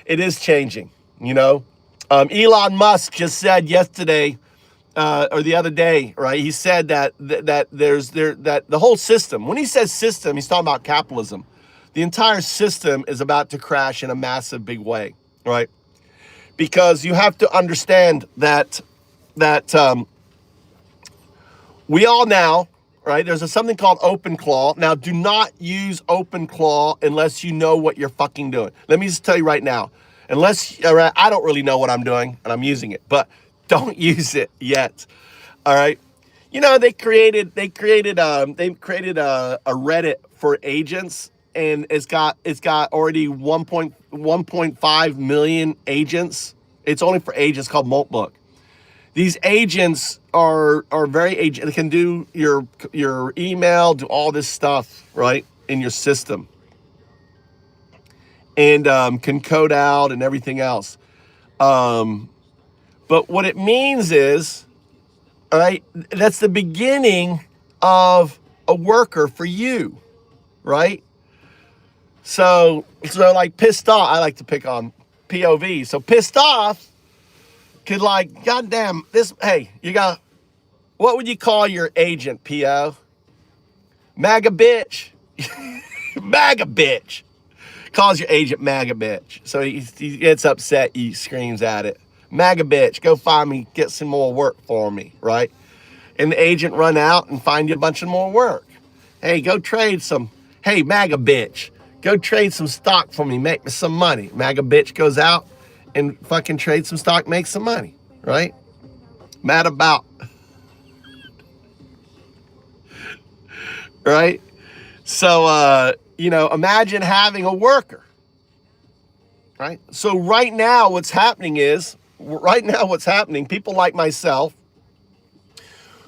It is changing, Elon Musk just said yesterday, or the other day, right? He said that the whole system, when he says system, he's talking about capitalism. The entire system is about to crash in a massive big way, right? Because you have to understand that we all now, right? There's something called OpenClaw. Now, do not use OpenClaw unless you know what you're fucking doing. Let me just tell you right now. I don't really know what I'm doing, and I'm using it, but don't use it yet. All right. They created a Reddit for agents, and it's got already 1.5 million agents. It's only for agents, called Moltbook. These agents are very agent. They can do your email, do all this stuff, right, in your system, and can code out and everything else. But what it means is, all right, that's the beginning of a worker for you, right? So like pissed off. I like to pick on POV. So pissed off could goddamn this. Hey, what would you call your agent, PO? MAGA bitch. MAGA bitch. Calls your agent MAGA bitch. So he gets upset. He screams at it. MAGA bitch, go find me, get some more work for me, right? And the agent run out and find you a bunch of more work. Hey, go trade some. Hey, MAGA bitch, go trade some stock for me, make me some money. MAGA bitch goes out and fucking trades some stock, makes some money, right? Mad about. Right? So, imagine having a worker, right? So right now what's happening, people like myself,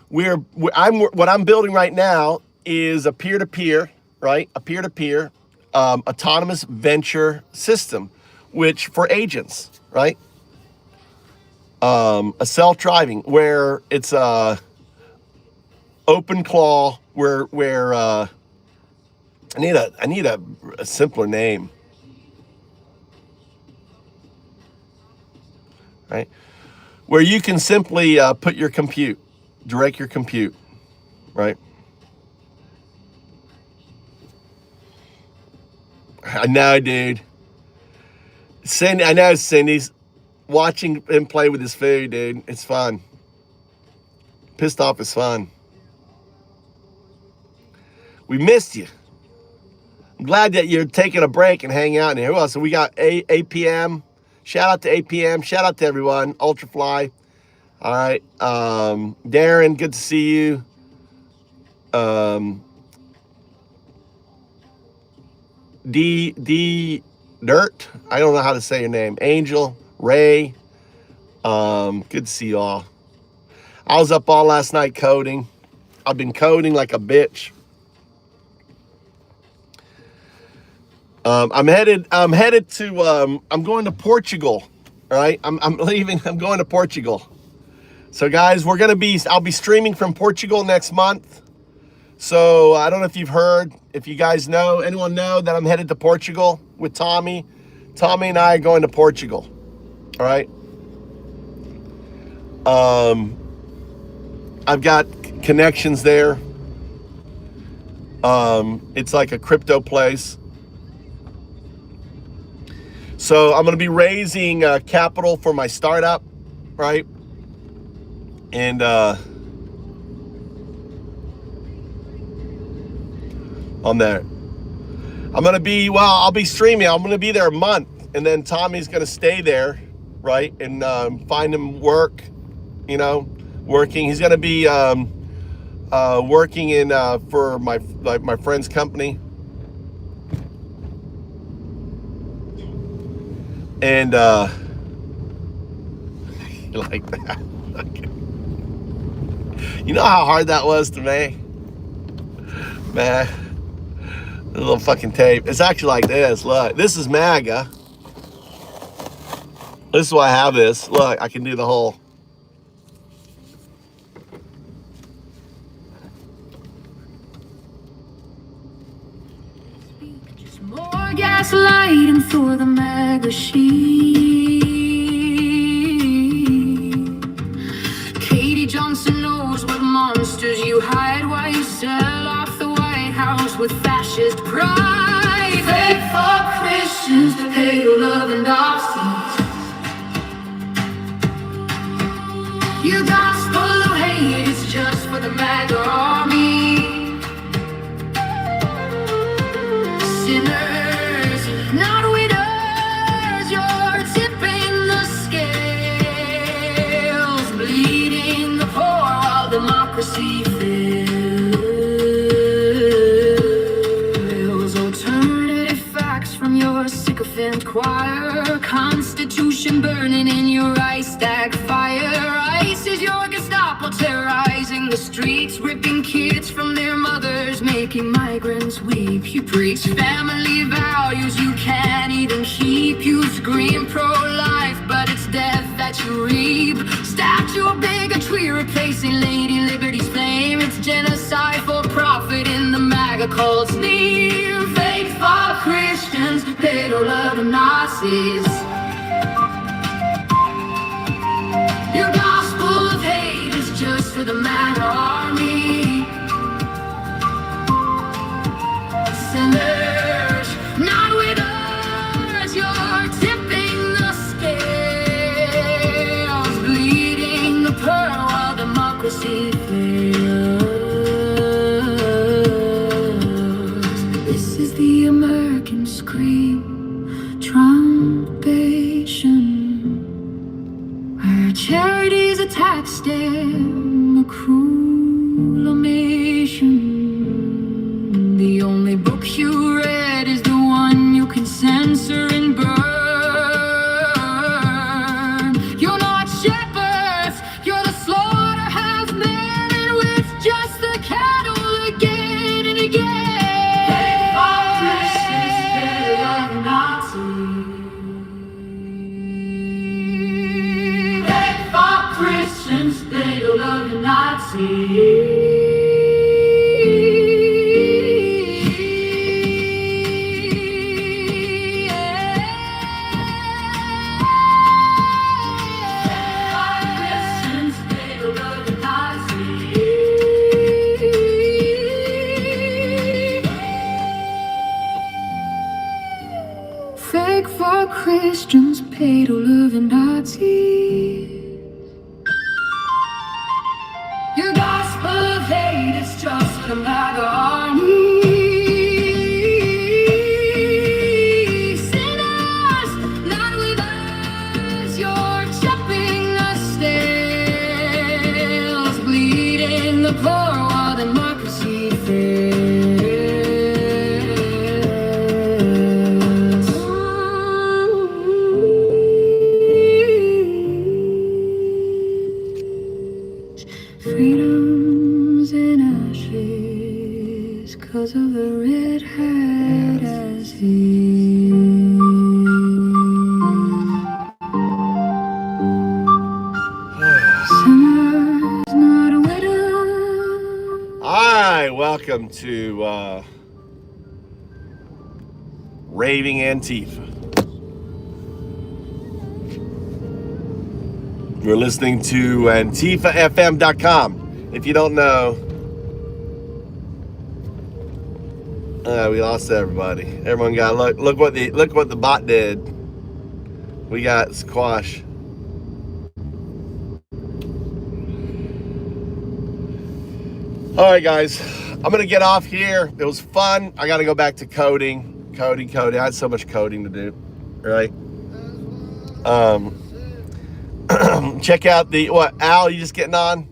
what I'm building right now is a peer-to-peer, right? A peer-to-peer autonomous venture system, which for agents, right? A self-driving where it's a open claw, where I need a simpler name, right? Where you can simply direct your compute, right? I know, dude. I know Cindy's watching him play with his food, dude. It's fun. Pissed off is fun. We missed you. I'm glad that you're taking a break and hanging out in here. Who else? So we got APM. Shout out to APM. Shout out to everyone. Ultrafly. All right. Darren, good to see you. D Dirt. I don't know how to say your name. Angel, Ray. Good to see you all. I was up all last night coding. I've been coding like a bitch. I'm headed to I'm going to Portugal. All right. I'm leaving. I'm going to Portugal. So guys, I'll be streaming from Portugal next month. So I don't know if you've heard, if you guys know, anyone know that I'm headed to Portugal with Tommy. Tommy and I are going to Portugal. All right. I've got connections there. It's like a crypto place. So I'm going to be raising capital for my startup, right? And on there, I'll be streaming. I'm going to be there a month, and then Tommy's going to stay there, right? And find him work, working. He's going to be working in for my friend's company. And like that. Okay. You know how hard that was to make? Man, a little fucking tape. It's actually like this. Look, this is MAGA. This is why I have this. Look, I can do the whole. Just more gaslighting for the MAGA sheet. Katie Johnson knows what monsters you hide while you sell off the White House with fascist pride. Fake for Christians to pay your love and Nazis. Your gospel of hate is just for the MAGA army. Sinners, not winners, you're tipping the scales, bleeding the poor while democracy fails. Alternative facts from your sycophant choir, Constitution burning in your ice stack fire. ICE is your gestapo terrorizing the streets, ripping kids from their mothers, making migrants weep. You preach family values you can't even keep. You scream pro-life, but it's death that you reap. Statue of bigotry replacing Lady Liberty's flame. It's genocide for profit in the MAGA cult's name. Fake for Christians, they don't love the Nazis. Your gospel of hate is just for the MAGA army. Sinners, not winners, you're tipping the scales, bleeding the pearl while democracy fails. This is the American scream, trumpation, where charities attack stem a cruel omission. The only book you read is the one you can censor and burn. You're not shepherds, you're the slaughterhouse men and women. love and fake for Christians, pay to live in Nazis. Your gospel of hate is just a MAGA army. Sinners, not with us, you're chopping the scales, bleeding the poor while democracy fails. Freedom's in ashes, 'cause of the red hat as he. Summer's not a widow. Hi, welcome to Raving Antifa. We're listening to AntifaFM.com. If you don't know, we lost everybody. Everyone got look what the bot did. We got squash. All right, guys, I'm gonna get off here. It was fun. I got to go back to coding. I had so much coding to do, right? Check out Al, you just getting on?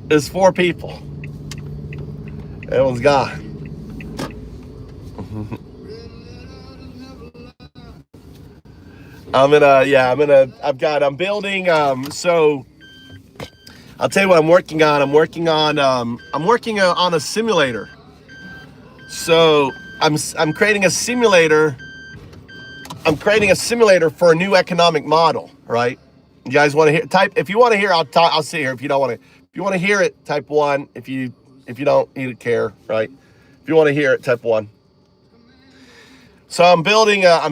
There's 4 people. Everyone's gone. I'm building, so I'll tell you what I'm working on. I'm working on a simulator. So I'm creating a simulator. I'm creating a simulator for a new economic model, right? You guys want to hear? If you want to hear, I'll sit here. If you don't want to, if you want to hear it, type 1. If you don't, you don't care, right? If you want to hear it, type 1. So I'm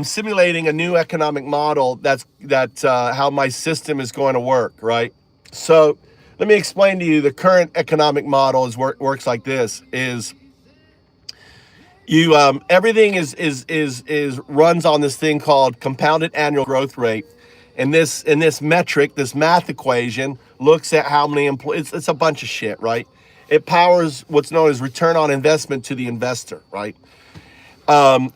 simulating a new economic model. That's how my system is going to work, right? So let me explain to you the current economic model works like this: is you everything is runs on this thing called compounded annual growth rate, and this metric, this math equation, looks at how many employees. It's a bunch of shit, right? It powers what's known as return on investment to the investor, right?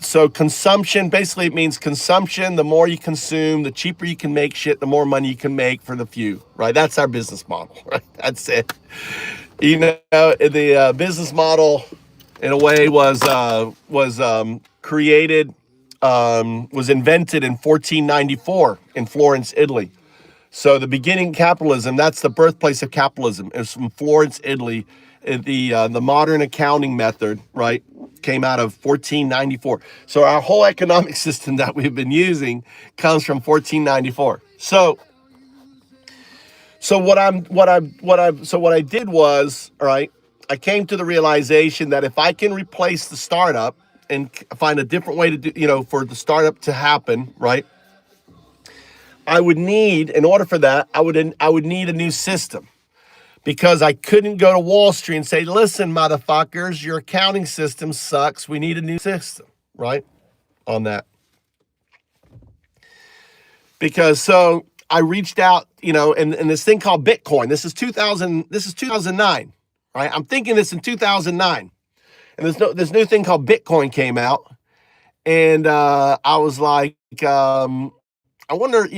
So consumption, basically it means consumption. The more you consume, the cheaper you can make shit, the more money you can make for the few, right? That's our business model, right? That's it. You know, the business model, in a way, was invented in 1494 in Florence, Italy. So the beginning capitalism, that's the birthplace of capitalism. It's from Florence, Italy. The modern accounting method, right, came out of 1494. So our whole economic system that we've been using comes from 1494. So what I did was, all right, I came to the realization that if I can replace the startup and find a different way to do, for the startup to happen, right, I would need, in order for that, I would need a new system, because I couldn't go to Wall Street and say, listen, motherfuckers, your accounting system sucks. We need a new system, right, on that. Because so I reached out, and this thing called Bitcoin. This is 2009, right? I'm thinking this in 2009. And this new thing called Bitcoin came out. And I was like, I wonder,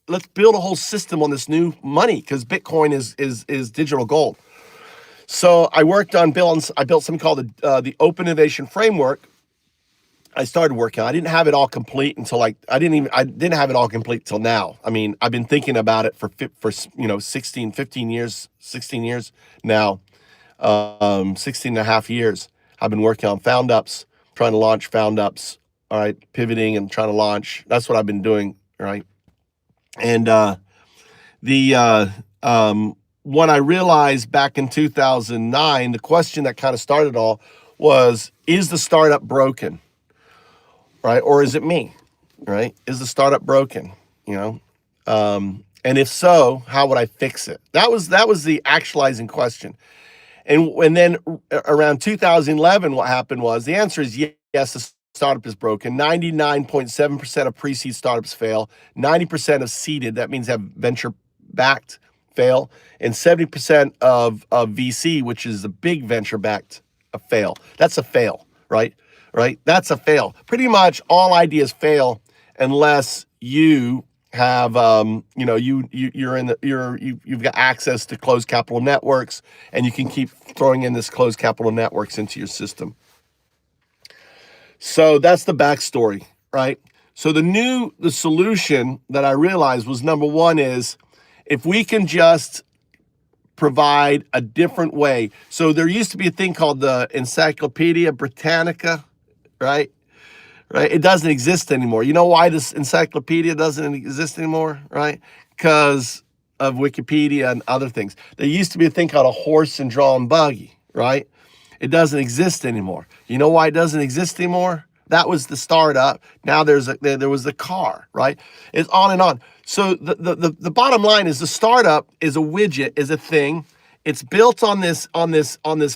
let's build a whole system on this new money, because Bitcoin is digital gold. So I worked on I built something called the Open Innovation Framework. I started working on it. I didn't have it all complete until I didn't have it all complete till now. I mean, I've been thinking about it for 16 years now, 16 and a half years. I've been working on Foundups, trying to launch Foundups, all right, pivoting and trying to launch. That's what I've been doing, right? And what I realized back in 2009, the question that kind of started it all was, is the startup broken, right? Or is it me, right? Is the startup broken, you know? And if so, how would I fix it? That was the actualizing question. And then around 2011, what happened was, the answer is yes, the startup is broken. 99.7% of pre-seed startups fail. 90% of seeded, that means have venture-backed, fail. And 70% of VC, which is the big venture-backed, fail. That's a fail, right? Right? That's a fail. Pretty much all ideas fail unless you have you've got access to closed capital networks, and you can keep throwing in this closed capital networks into your system. So that's the backstory, right? So the solution that I realized was, number one is, if we can just provide a different way. So there used to be a thing called the Encyclopedia Britannica, right? Right? It doesn't exist anymore. You know why this encyclopedia doesn't exist anymore, right? Because of Wikipedia and other things. There used to be a thing called a horse and drawn buggy, right? It doesn't exist anymore. You know why it doesn't exist anymore? That was the startup. Now there was the car, right? It's on and on. So the bottom line is, the startup is a widget, is a thing. It's built on this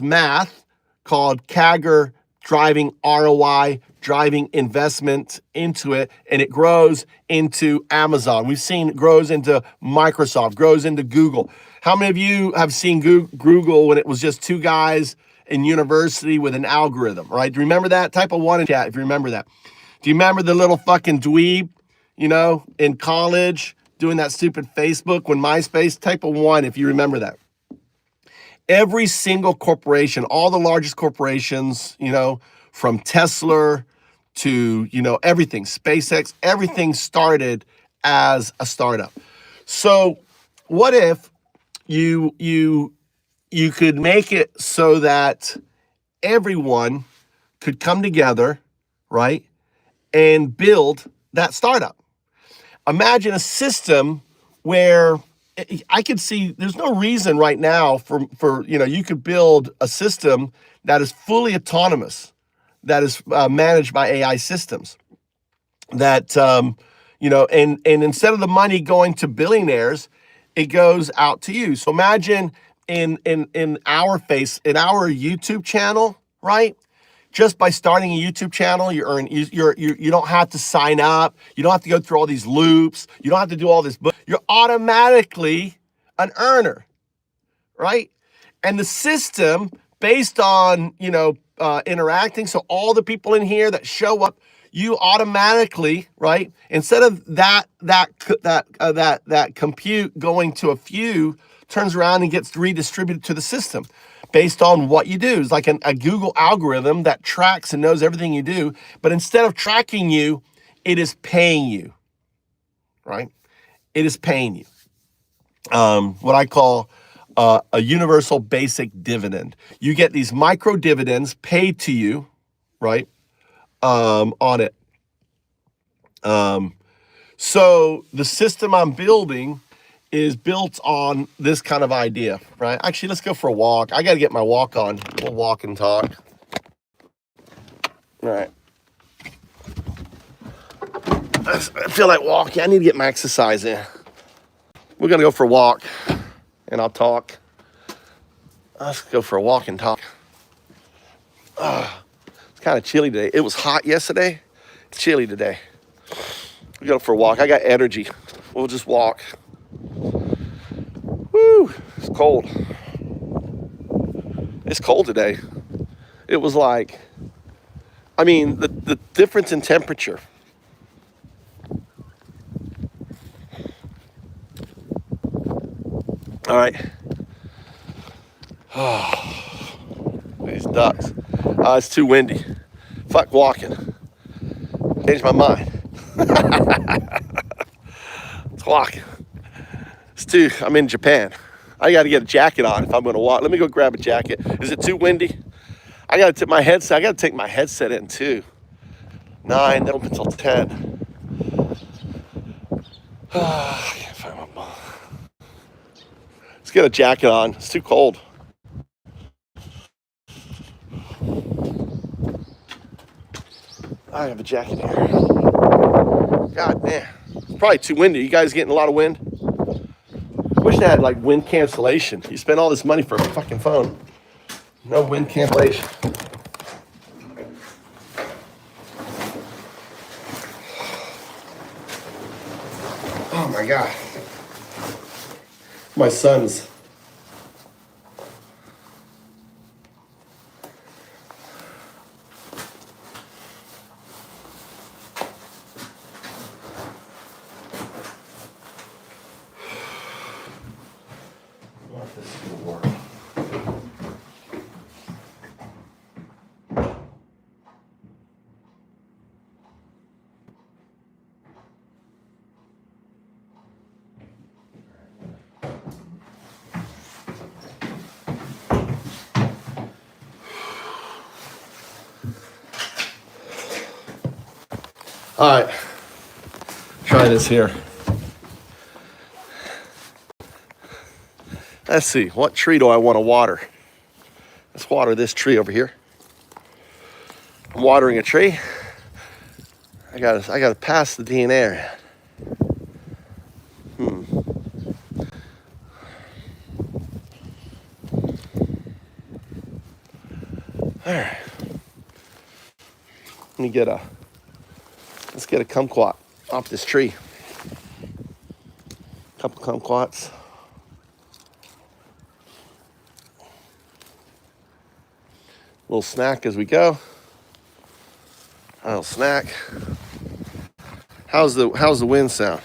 math called CAGR, driving ROI, driving investment into it, and it grows into Amazon. We've seen it grows into Microsoft, grows into Google. How many of you have seen Google when it was just two guys in university with an algorithm, right? Do you remember that? Type of one in chat if you remember that. Do you remember the little fucking dweeb, in college doing that stupid Facebook when MySpace? Type of one if you remember that. Every single corporation, all the largest corporations, from Tesla to, everything, SpaceX, everything started as a startup. So what if you could make it so that everyone could come together, right, and build that startup? Imagine a system where I could see there's no reason right now for you could build a system that is fully autonomous, that is managed by AI systems, that and instead of the money going to billionaires, it goes out to you. So imagine in our YouTube channel, right? Just by starting a YouTube channel, you don't have to sign up. You don't have to go through all these loops. You don't have to do all this, but you're automatically an earner, right? And the system, based on, interacting. So all the people in here that show up, you automatically, right? Instead of that compute going to a few, turns around and gets redistributed to the system based on what you do. It's like a Google algorithm that tracks and knows everything you do, but instead of tracking you, it is paying you, right? It is paying you. What I call a universal basic dividend. You get these micro dividends paid to you, right, on it. So the system I'm building is built on this kind of idea, right? Actually, let's go for a walk. I got to get my walk on. We'll walk and talk. All right. I feel like walking. I need to get my exercise in. We're going to go for a walk, and I'll talk. Let's go for a walk and talk. It's kind of chilly today. It was hot yesterday. It's chilly today. We go for a walk. I got energy. We'll just walk. Woo, it's cold. It's cold today. It was like, the difference in temperature. All right. These ducks. It's too windy. Fuck walking. Changed my mind. It's walking. I'm in Japan. I got to get a jacket on if I'm going to walk. Let me go grab a jacket. Is it too windy? I got to take my headset. I got to take my headset in too. 9, then open until 10. I can't find my ball. Let's get a jacket on. It's too cold. I have a jacket here. God damn. It's probably too windy. You guys getting a lot of wind? I wish they had like wind cancellation. You spend all this money for a fucking phone. No wind cancellation. Oh my God. My son's. This is gonna work. All right, try this here. Let's see, what tree do I want to water? Let's water this tree over here. I'm watering a tree. I gotta pass the DNA. All right. Let's get a kumquat off this tree. Couple kumquats. Little snack as we go. A little snack. How's the wind sound?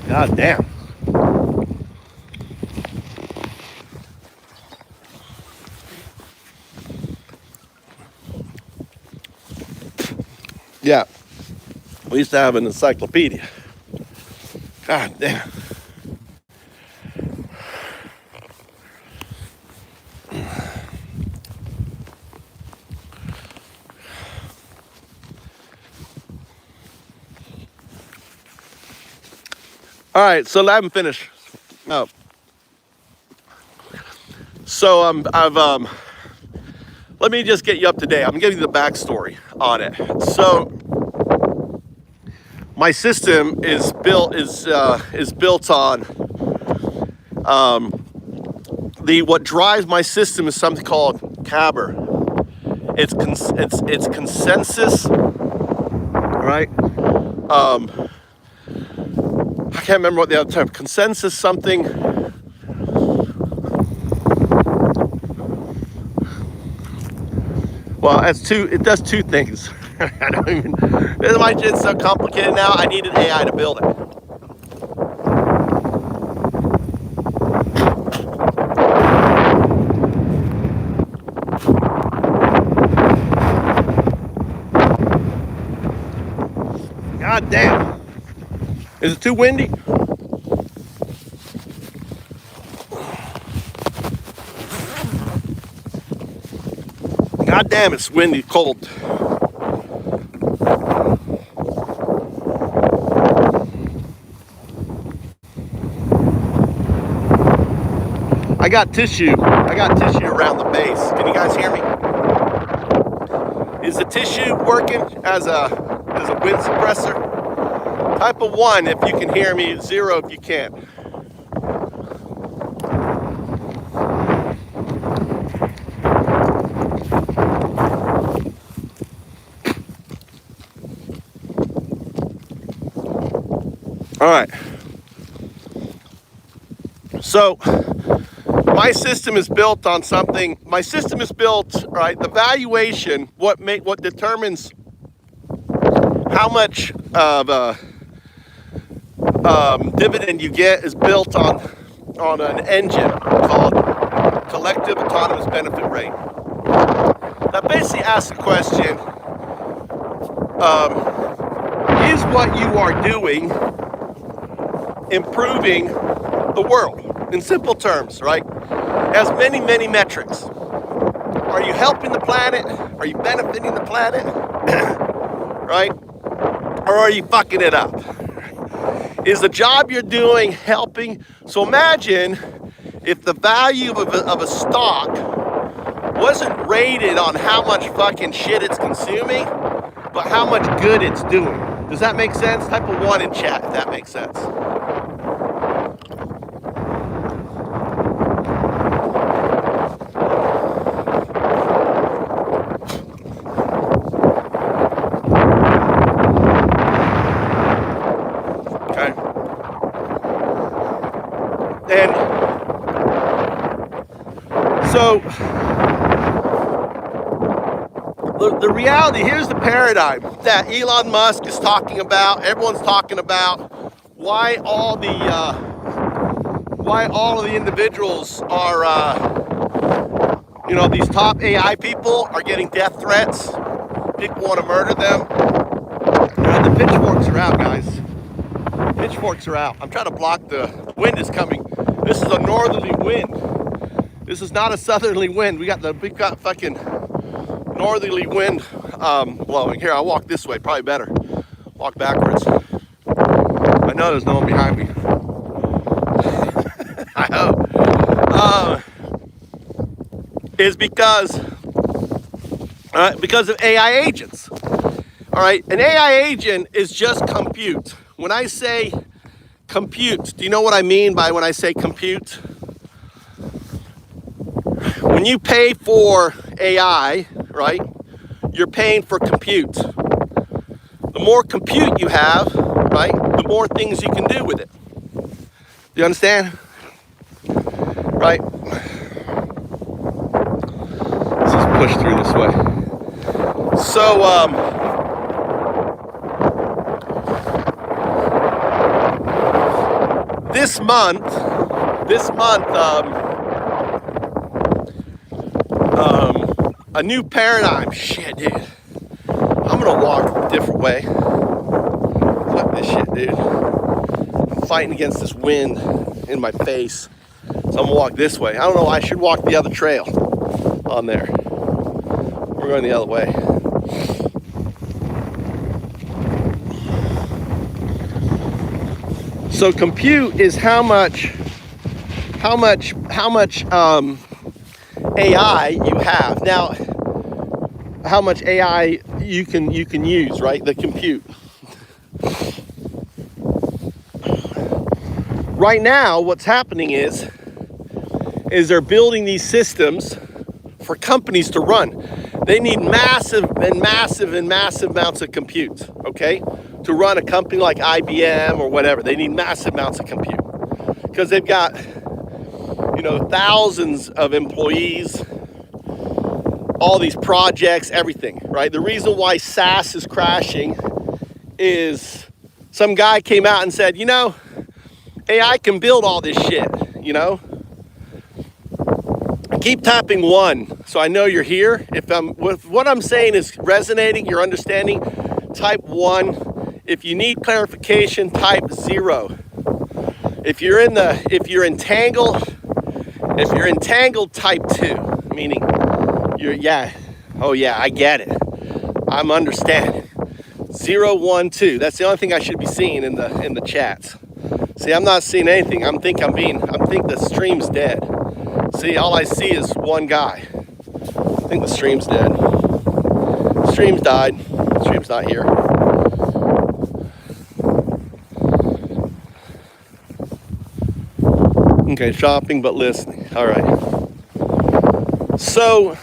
God damn. Yeah, we used to have an encyclopedia. God damn. All right, so I haven't finished. Oh. So let me just get you up to date. I'm giving you the backstory on it. So my system is built on what drives my system is something called CABR. It's consensus, right? I can't remember what the other term. Consensus something. Well, it does two things. I don't even, this might get so complicated now. I need an AI to build it. God damn. Is it too windy? God damn, it's windy, cold. I got tissue around the base. Can you guys hear me? Is the tissue working as a wind suppressor? Type of 1 if you can hear me, 0 if you can't. All right. So my system is built on something. My system is built, right? The valuation, what determines how much of a dividend you get, is built on an engine called collective autonomous benefit rate. That basically asks the question: is what you are doing improving the world? In simple terms, right? It has many metrics. Are helping the planet? Are you benefiting the planet? Right? Or are you fucking it up? Is the job you're doing helping? So imagine if the value of a stock wasn't rated on how much fucking shit it's consuming, but how much good it's doing. Does that make sense? Type a 1 in chat if that makes sense. Okay. And so the reality, here's the paradigm that Elon Musk is talking about, everyone's talking about, why all of the individuals are, these top AI people are getting death threats. People want to murder them. The pitchforks are out, guys. Pitchforks are out. I'm trying to block the wind is coming. This is a northerly wind. This is not a southerly wind. We've got fucking northerly wind blowing. Here, I'll walk this way, probably better. Walk backwards. I know there's no one behind me. I hope. Is because of AI agents. All right, an AI agent is just compute. When I say compute, do you know what I mean by when I say compute? When you pay for AI, right, you're paying for compute. The more compute you have, right, the more things you can do with it. Do you understand? Right? Let's just push through this way. So, this month, a new paradigm. Shit, dude. I'm gonna walk a different way. Fuck this shit, dude. I'm fighting against this wind in my face. So I'm gonna walk this way. I don't know, I should walk the other trail on there. We're going the other way. So compute is how much AI you have. Now, how much AI you can use, right? The compute. Right now, what's happening is they're building these systems for companies to run. They need massive amounts of compute, okay? To run a company like IBM or whatever, they need massive amounts of compute because they've got, thousands of employees, all these projects, everything, right? The reason why SaaS is crashing is some guy came out and said, AI can build all this shit, Keep tapping 1 so I know you're here. If what I'm saying is resonating, you're understanding, type 1. If you need clarification, type 0. If you're entangled, type 2, meaning I get it. I'm understanding. 0, 1, 2. That's the only thing I should be seeing in the chats. See, I'm not seeing anything. I think the stream's dead. See, all I see is one guy. I think the stream's dead. The stream's died. The stream's not here. Okay, shopping but listening. All right. So,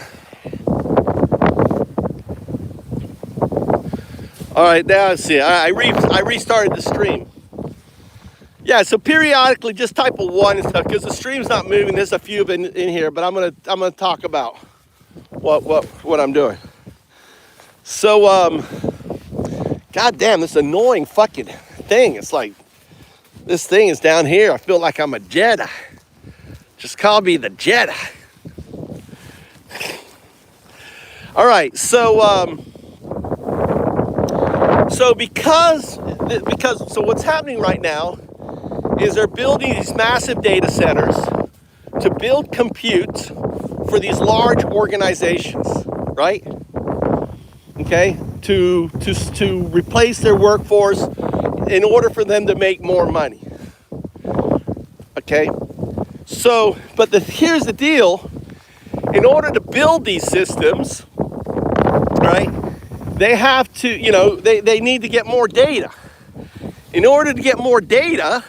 all right, now let's see. I restarted the stream. Yeah, so periodically just type a 1 and stuff because the stream's not moving. There's a few in here, but I'm gonna talk about what I'm doing. So god damn, this annoying fucking thing. It's like this thing is down here. I feel like I'm a Jedi. Just call me the Jedi. All right, so because what's happening right now is they're building these massive data centers to build compute for these large organizations, right? Okay, to replace their workforce in order for them to make more money. Okay, so here's the deal: in order to build these systems, right, they have to, they need to get more data. In order to get more data,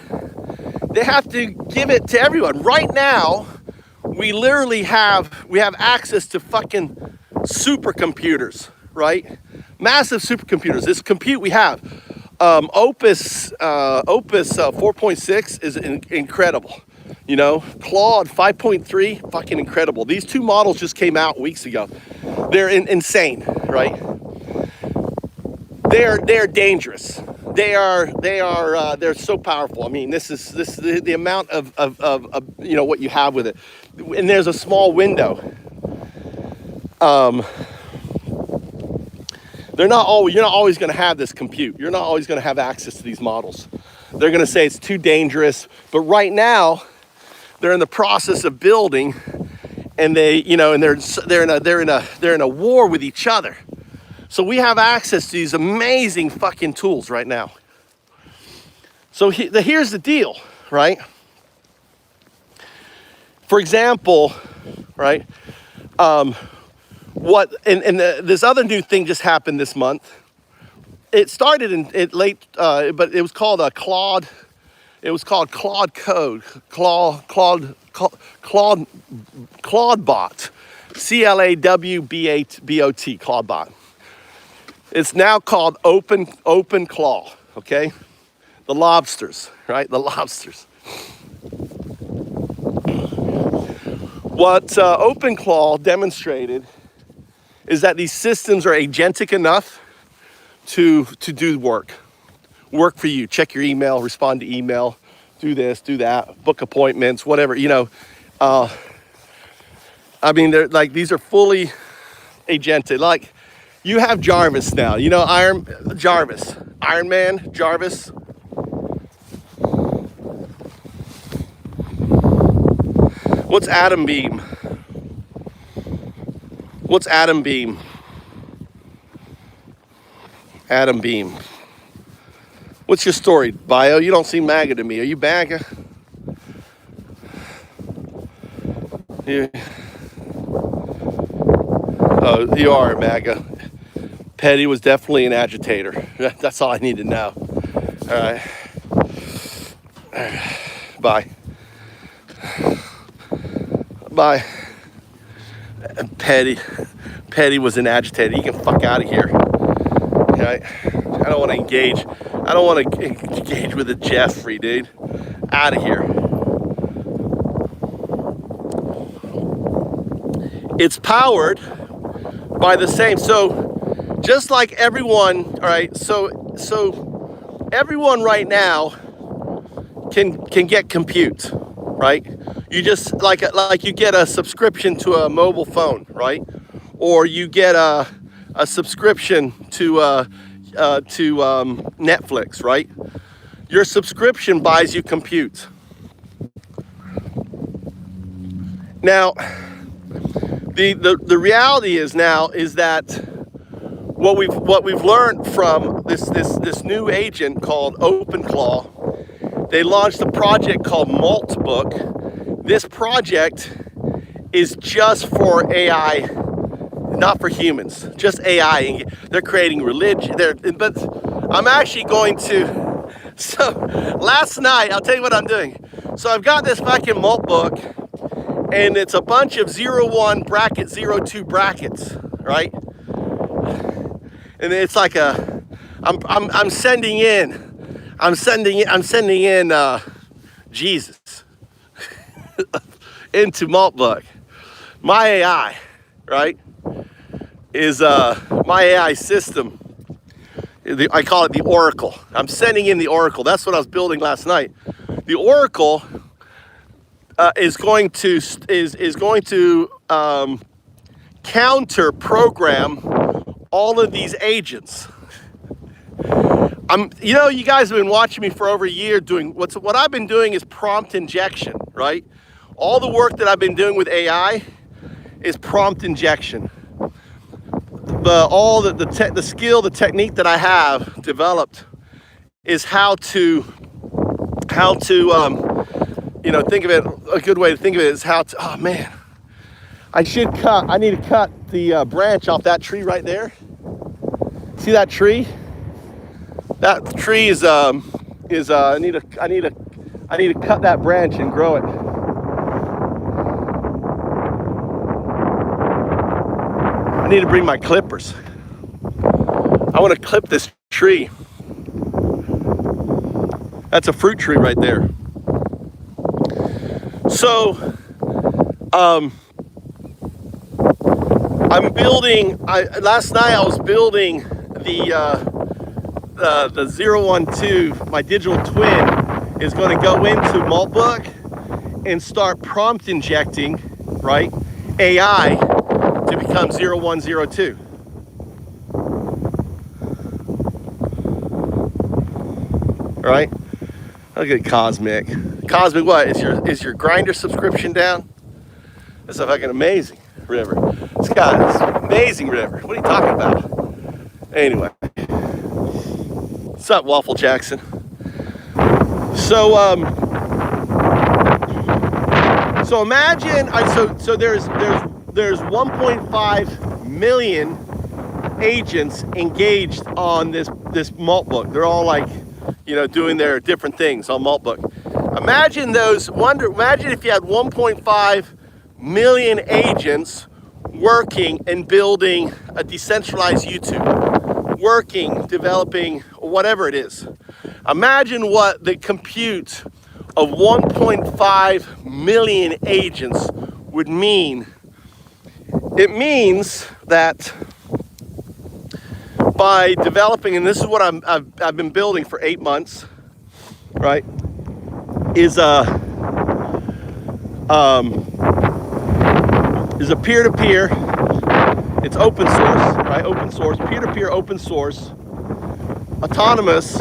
they have to give it to everyone. Right now, we literally have access to fucking supercomputers, right? Massive supercomputers. This compute we have, Opus 4.6 is incredible. Claude 5.3, fucking incredible. These two models just came out weeks ago. They're insane, right? They're dangerous. They're so powerful. I mean, this is the amount of what you have with it, and there's a small window. You're not always going to have this compute. You're not always going to have access to these models. They're going to say it's too dangerous, but right now they're in the process of building, and they're in a war with each other. So we have access to these amazing fucking tools right now. So here's the deal, right? For example, right? This other new thing just happened this month. It started in late, but it was called Claude. It was called Claude Code, Claude Bot, CLAWBOT, Claude Bot. It's now called Open Claw, okay? The lobsters, right? The lobsters. What Open Claw demonstrated is that these systems are agentic enough to do work for you. Check your email, respond to email, do this, do that, book appointments, whatever, I mean, they're like, these are fully agented. Like, you have Jarvis now, Iron Man, Jarvis. What's Atom Beam? What's Atom Beam? Atom Beam. What's your story, Bio? You don't seem MAGA to me. Are you MAGA? Oh, you are MAGA. Petty was definitely an agitator. That's all I need to know. All right. Bye. Bye. Petty was an agitator. You can fuck out of here. Okay? I don't want to engage. I don't want to engage with a Jeffrey, dude. Out of here. It's powered by the same. So just like everyone, all right, so everyone right now can get compute, right? You just like you get a subscription to a mobile phone, right? Or you get a subscription to Netflix, right? Your subscription buys you compute. Now, the reality is that what we've learned from this new agent called OpenClaw, they launched a project called Maltbook. This project is just for AI, not for humans, just AI. They're creating religion. But I'm actually going to. So last night, I'll tell you what I'm doing. So I've got this fucking Maltbook, and it's a bunch of 01 bracket 02 brackets, right? And it's like I'm sending in Jesus into Maltbook. My AI, right, is my AI system. I call it the Oracle. I'm sending in the Oracle. That's what I was building last night. The Oracle is going to counter program all of these agents. You guys have been watching me for over a year doing what I've been doing is prompt injection, right? All the work that I've been doing with AI is prompt injection. The skill, the technique that I have developed is how to think of it. A good way to think of it is how to. Oh man, I need to cut the branch off that tree right there. See that tree? That tree is I need to cut that branch and grow it. I need to bring my clippers. I want to clip this tree. That's a fruit tree right there. So, I'm building. Last night I was building the 012. My digital twin is going to go into Maltbook and start prompt injecting, right, AI to become 0102. All right. Look at Cosmic. Cosmic, what is your grinder subscription down? That's a fucking amazing river. This guy is an amazing river. What are you talking about? Anyway, what's up, Waffle Jackson? So imagine. So there's 1.5 million agents engaged on this malt book. They're all like, doing their different things on Maltbook. Imagine if you had 1.5 million agents working and building a decentralized YouTube, developing whatever it is. Imagine what the compute of 1.5 million agents would mean. It means that by developing, and this is what I've been building for 8 months, right? Is a peer-to-peer. It's open source, right? Open source, peer-to-peer, open source, autonomous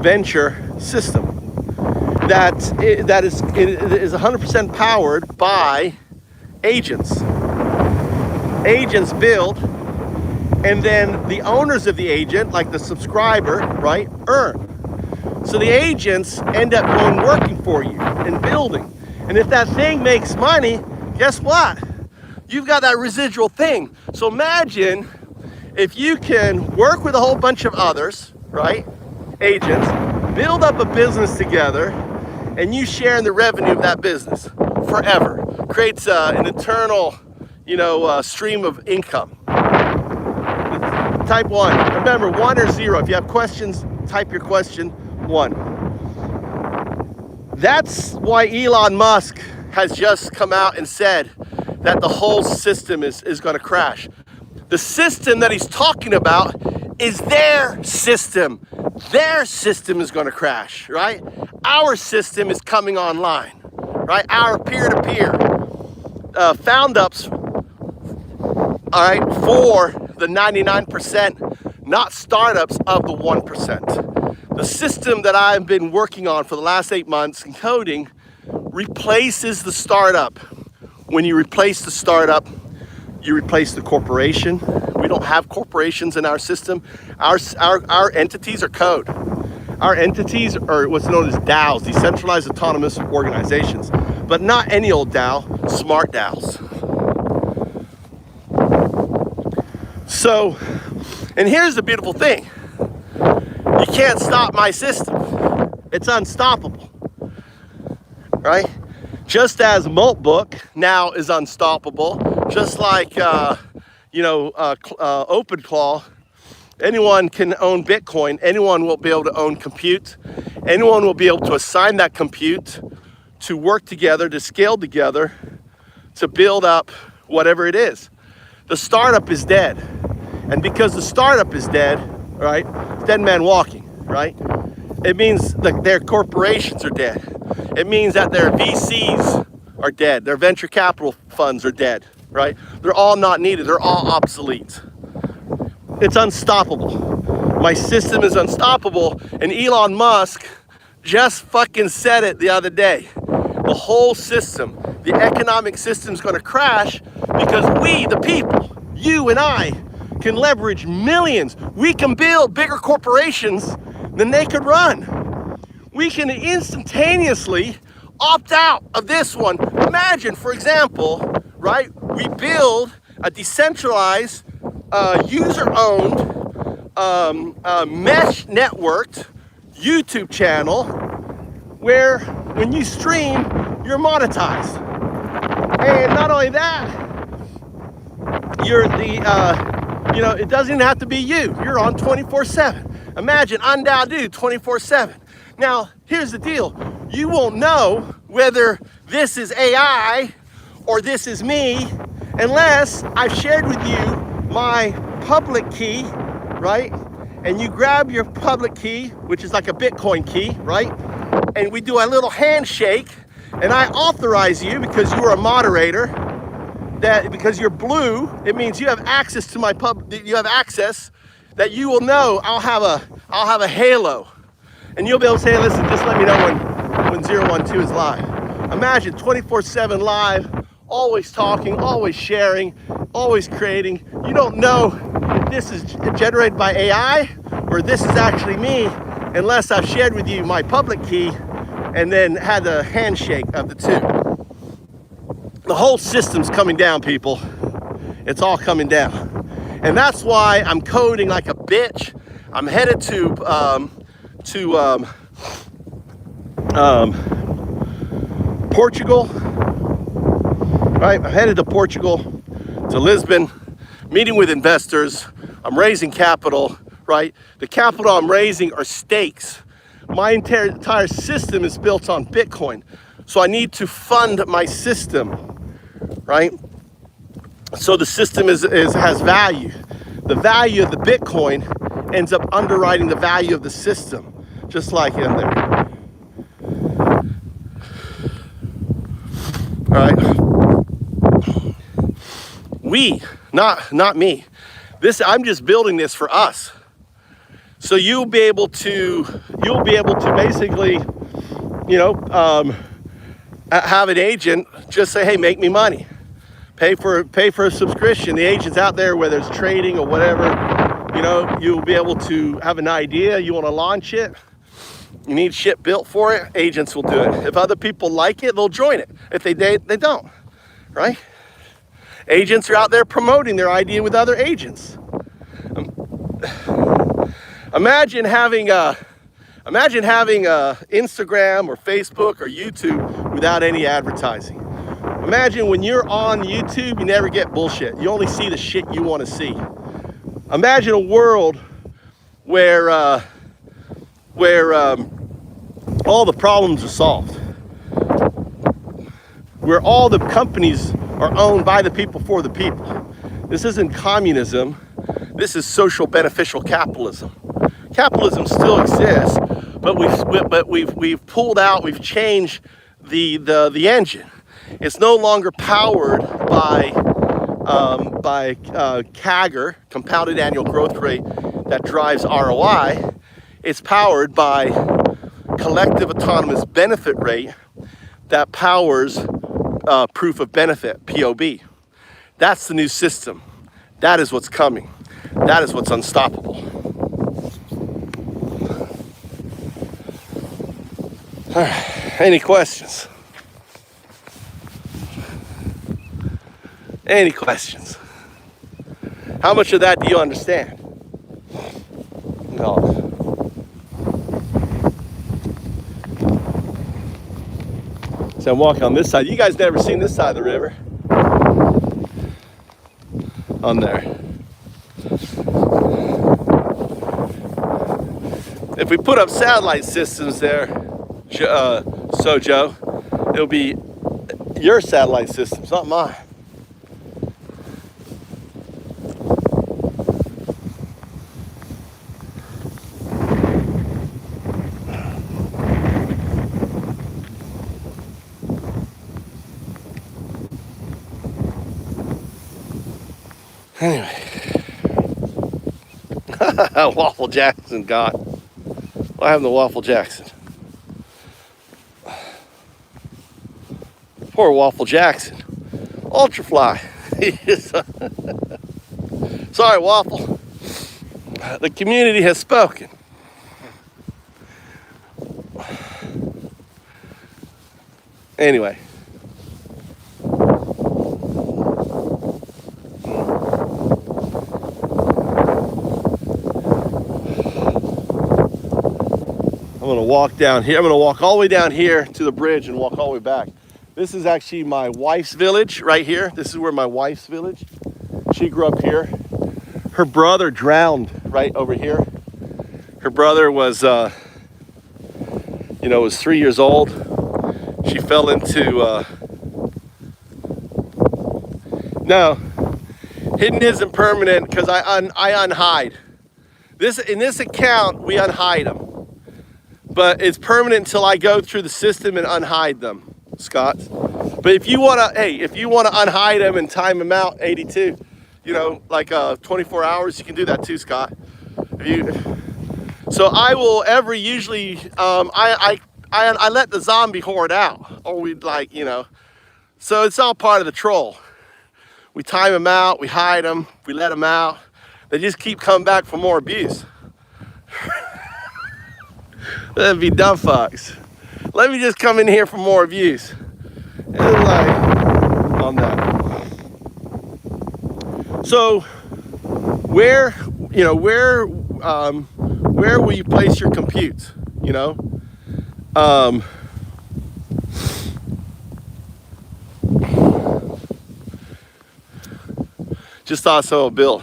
venture system that is 100% powered by agents. Agents build. And then the owners of the agent, like the subscriber, right, earn. So the agents end up going working for you and building. And if that thing makes money, guess what? You've got that residual thing. So imagine if you can work with a whole bunch of others, right, agents, build up a business together, and you share in the revenue of that business forever. Creates an eternal, stream of income. Type 1. Remember, 1 or 0. If you have questions, type your question 1. That's why Elon Musk has just come out and said that the whole system is going to crash. The system that he's talking about is their system. Their system is going to crash, right? Our system is coming online, right? Our peer-to-peer. Foundups, all right, for the 99%, not startups of the 1%. The system that I've been working on for the last 8 months in coding replaces the startup. When you replace the startup, you replace the corporation. We don't have corporations in our system. Our entities are code. Our entities are what's known as DAOs, decentralized autonomous organizations, but not any old DAO, smart DAOs. So, and here's the beautiful thing. You can't stop my system. It's unstoppable, right? Just as Maltbook now is unstoppable, just like, OpenClaw, anyone can own Bitcoin. Anyone will be able to own compute. Anyone will be able to assign that compute to work together, to scale together, to build up whatever it is. The startup is dead. And because the startup is dead, right, dead man walking, right? It means that their corporations are dead. It means that their VCs are dead. Their venture capital funds are dead, right? They're all not needed. They're all obsolete. It's unstoppable. My system is unstoppable. And Elon Musk just fucking said it the other day. The whole system the economic system's going to crash because we, the people, you and I, can leverage millions. We can build bigger corporations than they could run. We can instantaneously opt out of this one. Imagine, for example, right? We build a decentralized, user-owned, mesh networked YouTube channel where when you stream, you're monetized. And not only that, you're it doesn't even have to be you. You're on 24/7. Imagine undocumented 24/7. Now, here's the deal. You won't know whether this is AI or this is me unless I've shared with you my public key, right? And you grab your public key, which is like a Bitcoin key, right? And we do a little handshake, and I authorize you because you are a moderator, that because you're blue, it means you have access to my you have access, that you will know I'll have a halo. And you'll be able to say, listen, just let me know when 012 is live. Imagine 24/7 live, always talking, always sharing, always creating. You don't know if this is generated by AI or this is actually me unless I've shared with you my public key and then had a handshake of the two. The whole system's coming down, people. It's all coming down. And that's why I'm coding like a bitch. I'm headed to Portugal, right? I'm headed to Portugal, to Lisbon, meeting with investors. I'm raising capital, right? The capital I'm raising are stakes. My entire system is built on Bitcoin. So I need to fund my system, right? So the system has value. The value of the Bitcoin ends up underwriting the value of the system, just like in there. All right. We, not me. I'm just building this for us. So you'll be able to basically, have an agent just say, hey, make me money. Pay for a subscription. The agents out there, whether it's trading or whatever, you'll be able to have an idea. You want to launch it. You need shit built for it. Agents will do it. If other people like it, they'll join it. If they don't, right? Agents are out there promoting their idea with other agents. Imagine having Instagram or Facebook or YouTube without any advertising. Imagine when you're on YouTube, you never get bullshit. You only see the shit you want to see. Imagine a world where all the problems are solved, where all the companies are owned by the people for the people. This isn't communism. This is social beneficial capitalism. Capitalism still exists, but we've pulled out, we've changed the engine. It's no longer powered by CAGR, compounded annual growth rate, that drives ROI. It's powered by collective autonomous benefit rate that powers proof of benefit, POB. That's the new system. That is what's coming. That is what's unstoppable. All right. Any questions? Any questions? How much of that do you understand? No. So I'm walking on this side. You guys never seen this side of the river. On there. If we put up satellite systems there, Sojo, it'll be your satellite systems, not mine. Anyway, Waffle Jackson gone. What happened to Waffle Jackson? Poor Waffle Jackson. Ultrafly. Sorry, Waffle. The community has spoken. Anyway. I'm gonna walk down here. I'm gonna walk all the way down here to the bridge and walk all the way back. This is actually my wife's village right here. This is where my wife's village. She grew up here. Her brother drowned right over here. Her brother was, was 3 years old. She fell into, no, hidden isn't permanent because I unhide. In this account, we unhide them. But it's permanent until I go through the system and unhide them, Scott. But if you wanna unhide them and time them out, 82, 24 hours, you can do that too, Scott. So I will usually, I let the zombie horde out, or so it's all part of the troll. We time them out, we hide them, we let them out. They just keep coming back for more abuse. That'd be dumb fucks. Let me just come in here for more views. And on that. So where will you place your compute? Just thought so, Bill.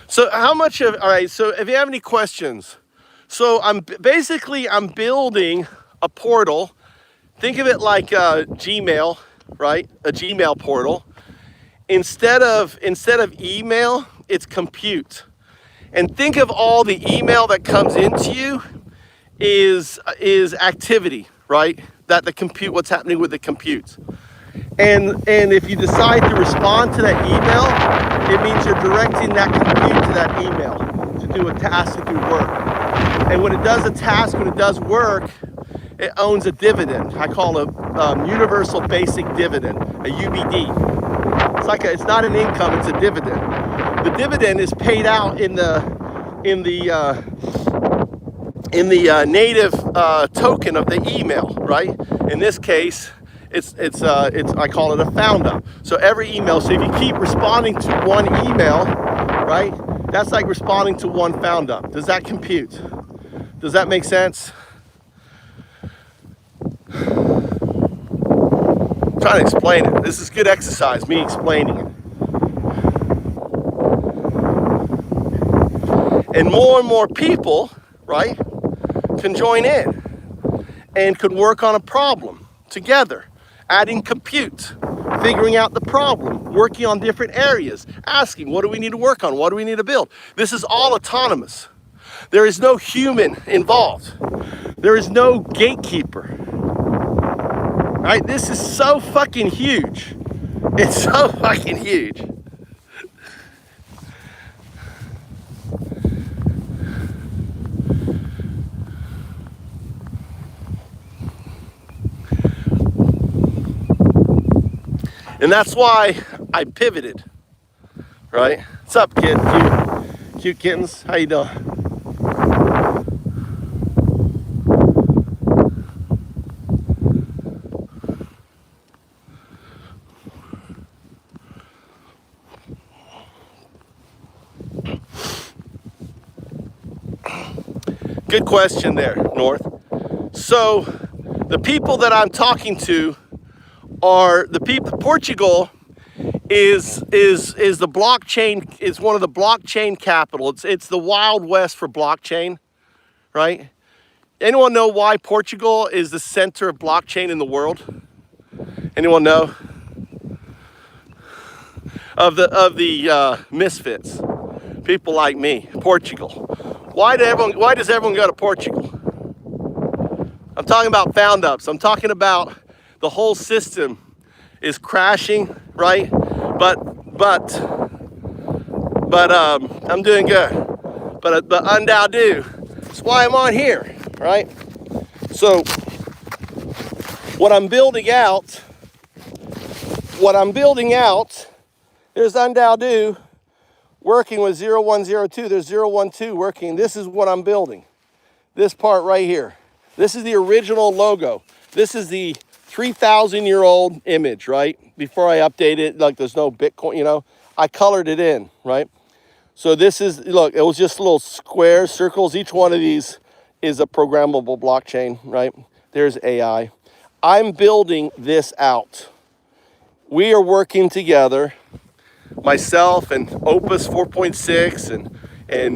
So all right, so if you have any questions, so I'm building a portal. Think of it like Gmail, right? A Gmail portal. Instead of email, it's compute. And think of all the email that comes into you is activity, right? What's happening with the compute. And if you decide to respond to that email, it means you're directing that compute to that email to do a task, to do work. And when it does a task, when it does work, it owns a dividend. I call it universal basic dividend, a UBD. It's not an income, it's a dividend. The dividend is paid out in the native token of the email, right? In this case, it's I call it a Foundup. So every email, so if you keep responding to one email, right? That's like responding to one Foundup. Does that compute? Does that make sense? I'm trying to explain it. This is good exercise, me explaining it. And more people, right, can join in and could work on a problem together, adding compute, figuring out the problem, working on different areas, asking, what do we need to work on? What do we need to build? This is all autonomous. There is no human involved. There is no gatekeeper. Right? This is so fucking huge. It's so fucking huge. And that's why I pivoted, right? What's up, kid? Cute kittens. How you doing? Good question there, North. So the people that I'm talking to are the people. Portugal is the blockchain, is one of the blockchain capital. It's the Wild West for blockchain, right? Anyone know why Portugal is the center of blockchain in the world? Anyone know? Of the misfits, people like me, Portugal. Why does everyone go to Portugal? I'm talking about Foundups. I'm talking about the whole system is crashing, right? But I'm doing good. But undoubtedly, that's why I'm on here, right? So what I'm building out what I'm building out, there's undocumented working with 0102. There's 012 working. This is what I'm building. This part right here. This is the original logo. This is the 3,000-year-old image, right? Before I update it, like there's no Bitcoin, you know, I colored it in, right? So this is, look, it was just little squares, circles. Each one of these is a programmable blockchain, right? There's AI. I'm building this out. We are working together, myself and Opus 4.6 and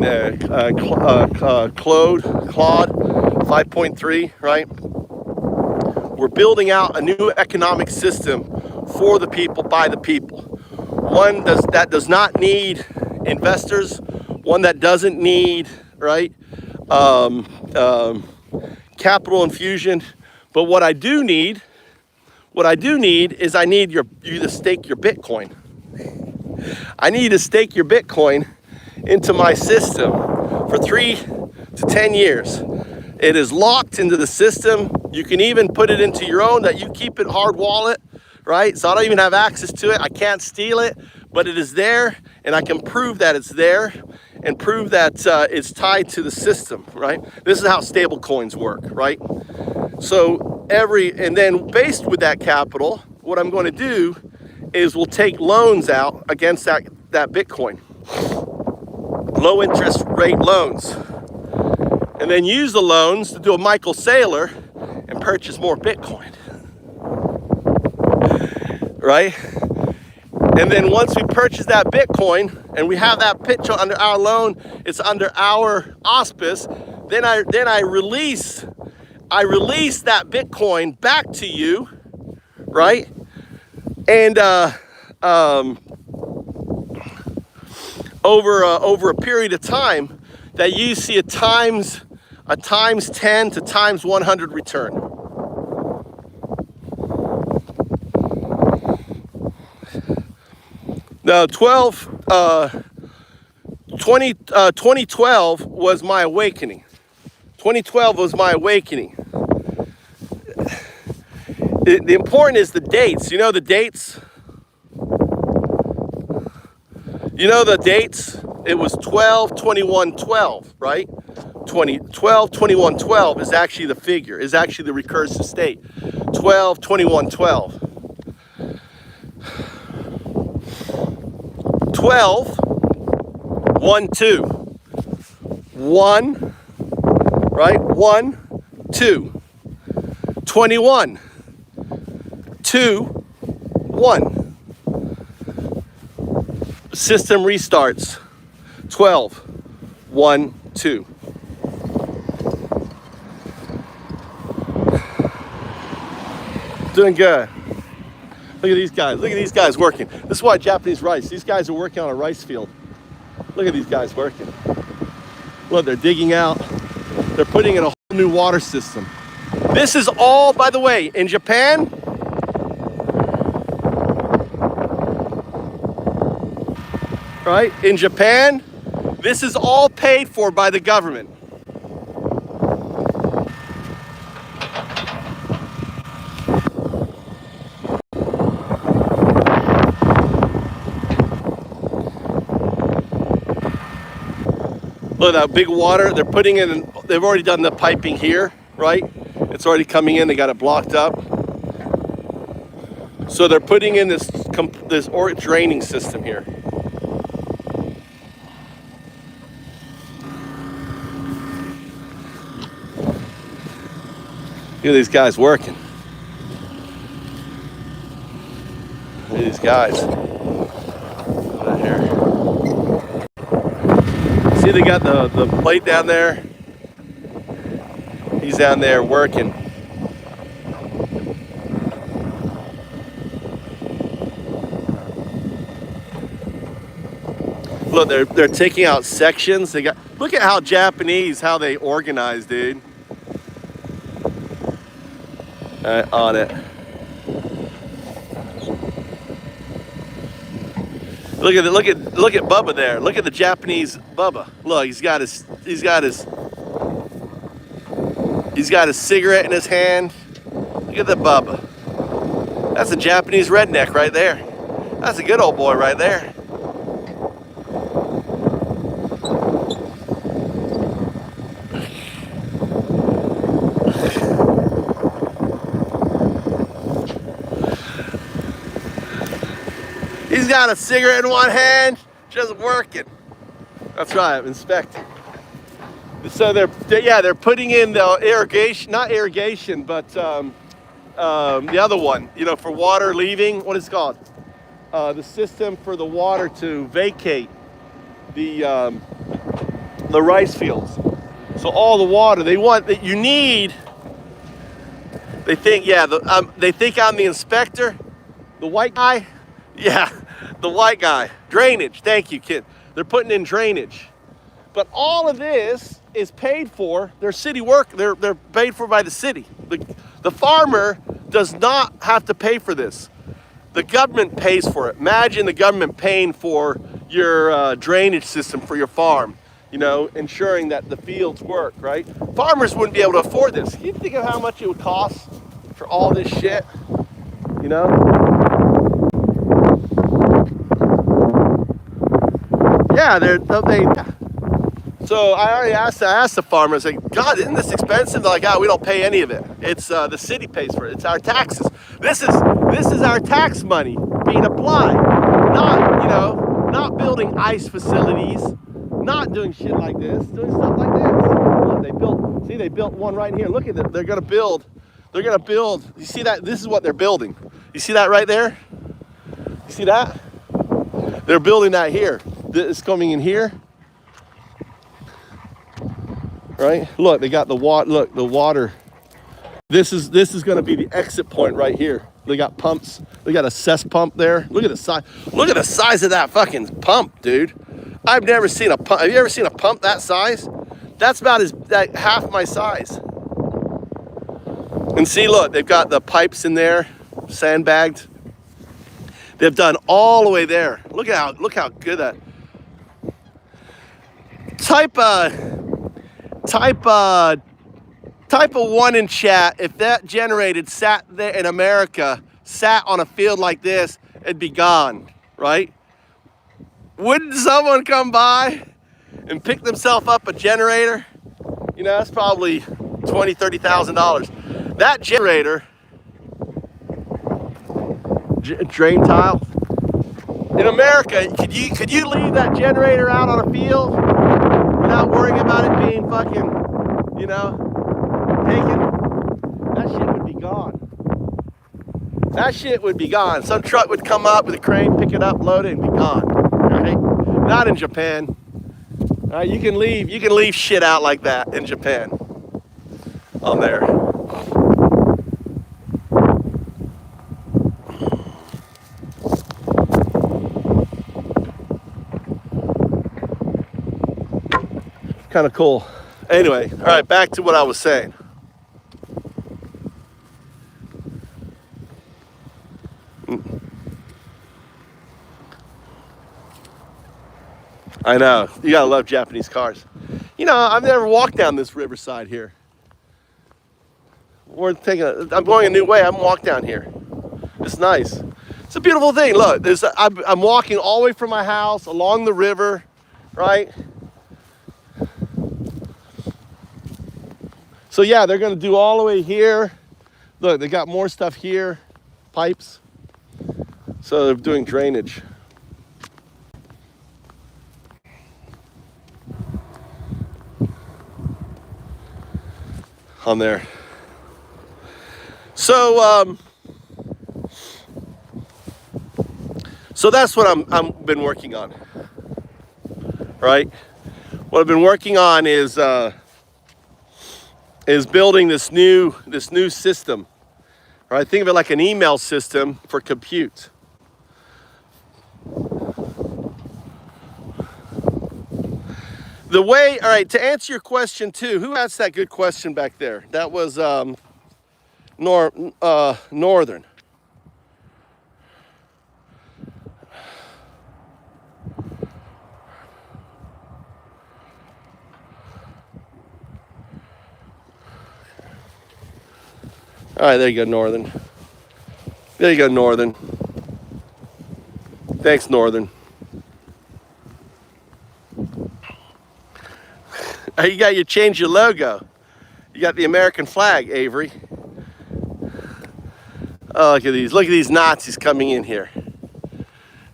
Claude 5.3, right? We're building out a new economic system for the people, by the people. One that does not need investors, one that doesn't need, right, capital infusion. But what I do need is I need you to stake your Bitcoin. I need to stake your Bitcoin into my system for 3 to 10 years. It is locked into the system. You can even put it into your own, that you keep it hard wallet, right? So I don't even have access to it. I can't steal it, but it is there, and I can prove that it's there and prove that it's tied to the system, right? This is how stable coins work, right? So and then based with that capital, what I'm going to do is we'll take loans out against that Bitcoin. Low interest rate loans. And then use the loans to do a Michael Saylor and purchase more Bitcoin. Right? And then once we purchase that Bitcoin and we have that pitch under our loan, it's under our auspice, then I release that Bitcoin back to you, right? And over a period of time, that you see a times 10 to times 100 return. Now 2012 was my awakening. 2012 was my awakening. The important is the dates. You know the dates? You know the dates? It was 12-21-12, right? 12-21-12 is actually the figure, is actually the recursive state. 12-21-12. 12, 1, 2. 1, right? 1, 2. 21. 2, 1. System restarts. 12, 1, 2. Doing good. Look at these guys. Look at these guys working. This is why Japanese rice. These guys are working on a rice field. Look at these guys working. Look, they're digging out. They're putting in a whole new water system. This is all, by the way, in Japan. Right? In Japan, this is all paid for by the government. Look at that big water. They're putting in, they've already done the piping here, right? It's already coming in. They got it blocked up. So they're putting in this draining system here. Look at these guys working. Look at these guys. Right here. See, they got the plate down there. He's down there working. Look, they're taking out sections. Look at how Japanese, how they organize, dude. On it. Look at Bubba there. Look at the Japanese Bubba. Look, he's got his cigarette in his hand. Look at the Bubba. That's a Japanese redneck right there. That's a good old boy right there. He's got a cigarette in one hand, just working. That's right, inspecting. So they're putting in the irrigation, not irrigation, but the other one, you know, for water leaving. What is it called? The system for the water to vacate the rice fields. So all the water they want that you need. They think, yeah, they think I'm the inspector, the white guy. Yeah, the white guy. Drainage. Thank you, kid. They're putting in drainage. But all of this is paid for. They're city work. They're paid for by the city. The farmer does not have to pay for this. The government pays for it. Imagine the government paying for your drainage system for your farm. You know, ensuring that the fields work, right? Farmers wouldn't be able to afford this. Can you think of how much it would cost for all this shit? You know? Yeah, so I already asked the farmers, like, God, isn't this expensive? They're like, we don't pay any of it. It's the city pays for it. It's our taxes. This is our tax money being applied. Not, you know, not building ice facilities, not doing shit like this, doing stuff like this. Look, they built one right here. Look at it. They're gonna build. You see that? This is what they're building. You see that right there? You see that? They're building that here. It's coming in here. Right? Look, they got the water. Look, the water. This is going to be the exit point right here. They got pumps. They got a cess pump there. Look at the size. Look at the size of that fucking pump, dude. I've never seen a pump. Have you ever seen a pump that size? That's about half my size. And see, look, they've got the pipes in there, sandbagged. They've done all the way there. Look how good that. Type a one in chat. If that generated sat there in America, sat on a field like this, it'd be gone, right? Wouldn't someone come by and pick themselves up a generator? You know, that's probably $20,000, $30,000. That generator, drain tile. In America, could you leave that generator out on a field without worrying about it being fucking, you know, taken? That shit would be gone. That shit would be gone. Some truck would come up with a crane, pick it up, load it, and be gone. Right? Not in Japan. All right, you can leave shit out like that in Japan. On there. Kind of cool. Anyway, all right, back to what I was saying. I know, you gotta love Japanese cars. You know, I've never walked down this riverside here. I'm going a new way. I haven't walked down here. It's nice. It's a beautiful thing. Look, I'm walking all the way from my house along the river, right? So yeah, they're gonna do all the way here. Look, they got more stuff here, pipes. So they're doing drainage. On there. So that's what I'm been working on. Right? What I've been working on is building this new system. Right? Think of it like an email system for compute. The way, all right, to answer your question too, who asked that good question back there? That was Northern. All right, there you go, Northern. There you go, Northern. Thanks, Northern. You got you change your logo. You got the American flag, Avery. Oh, look at these. Look at these Nazis coming in here.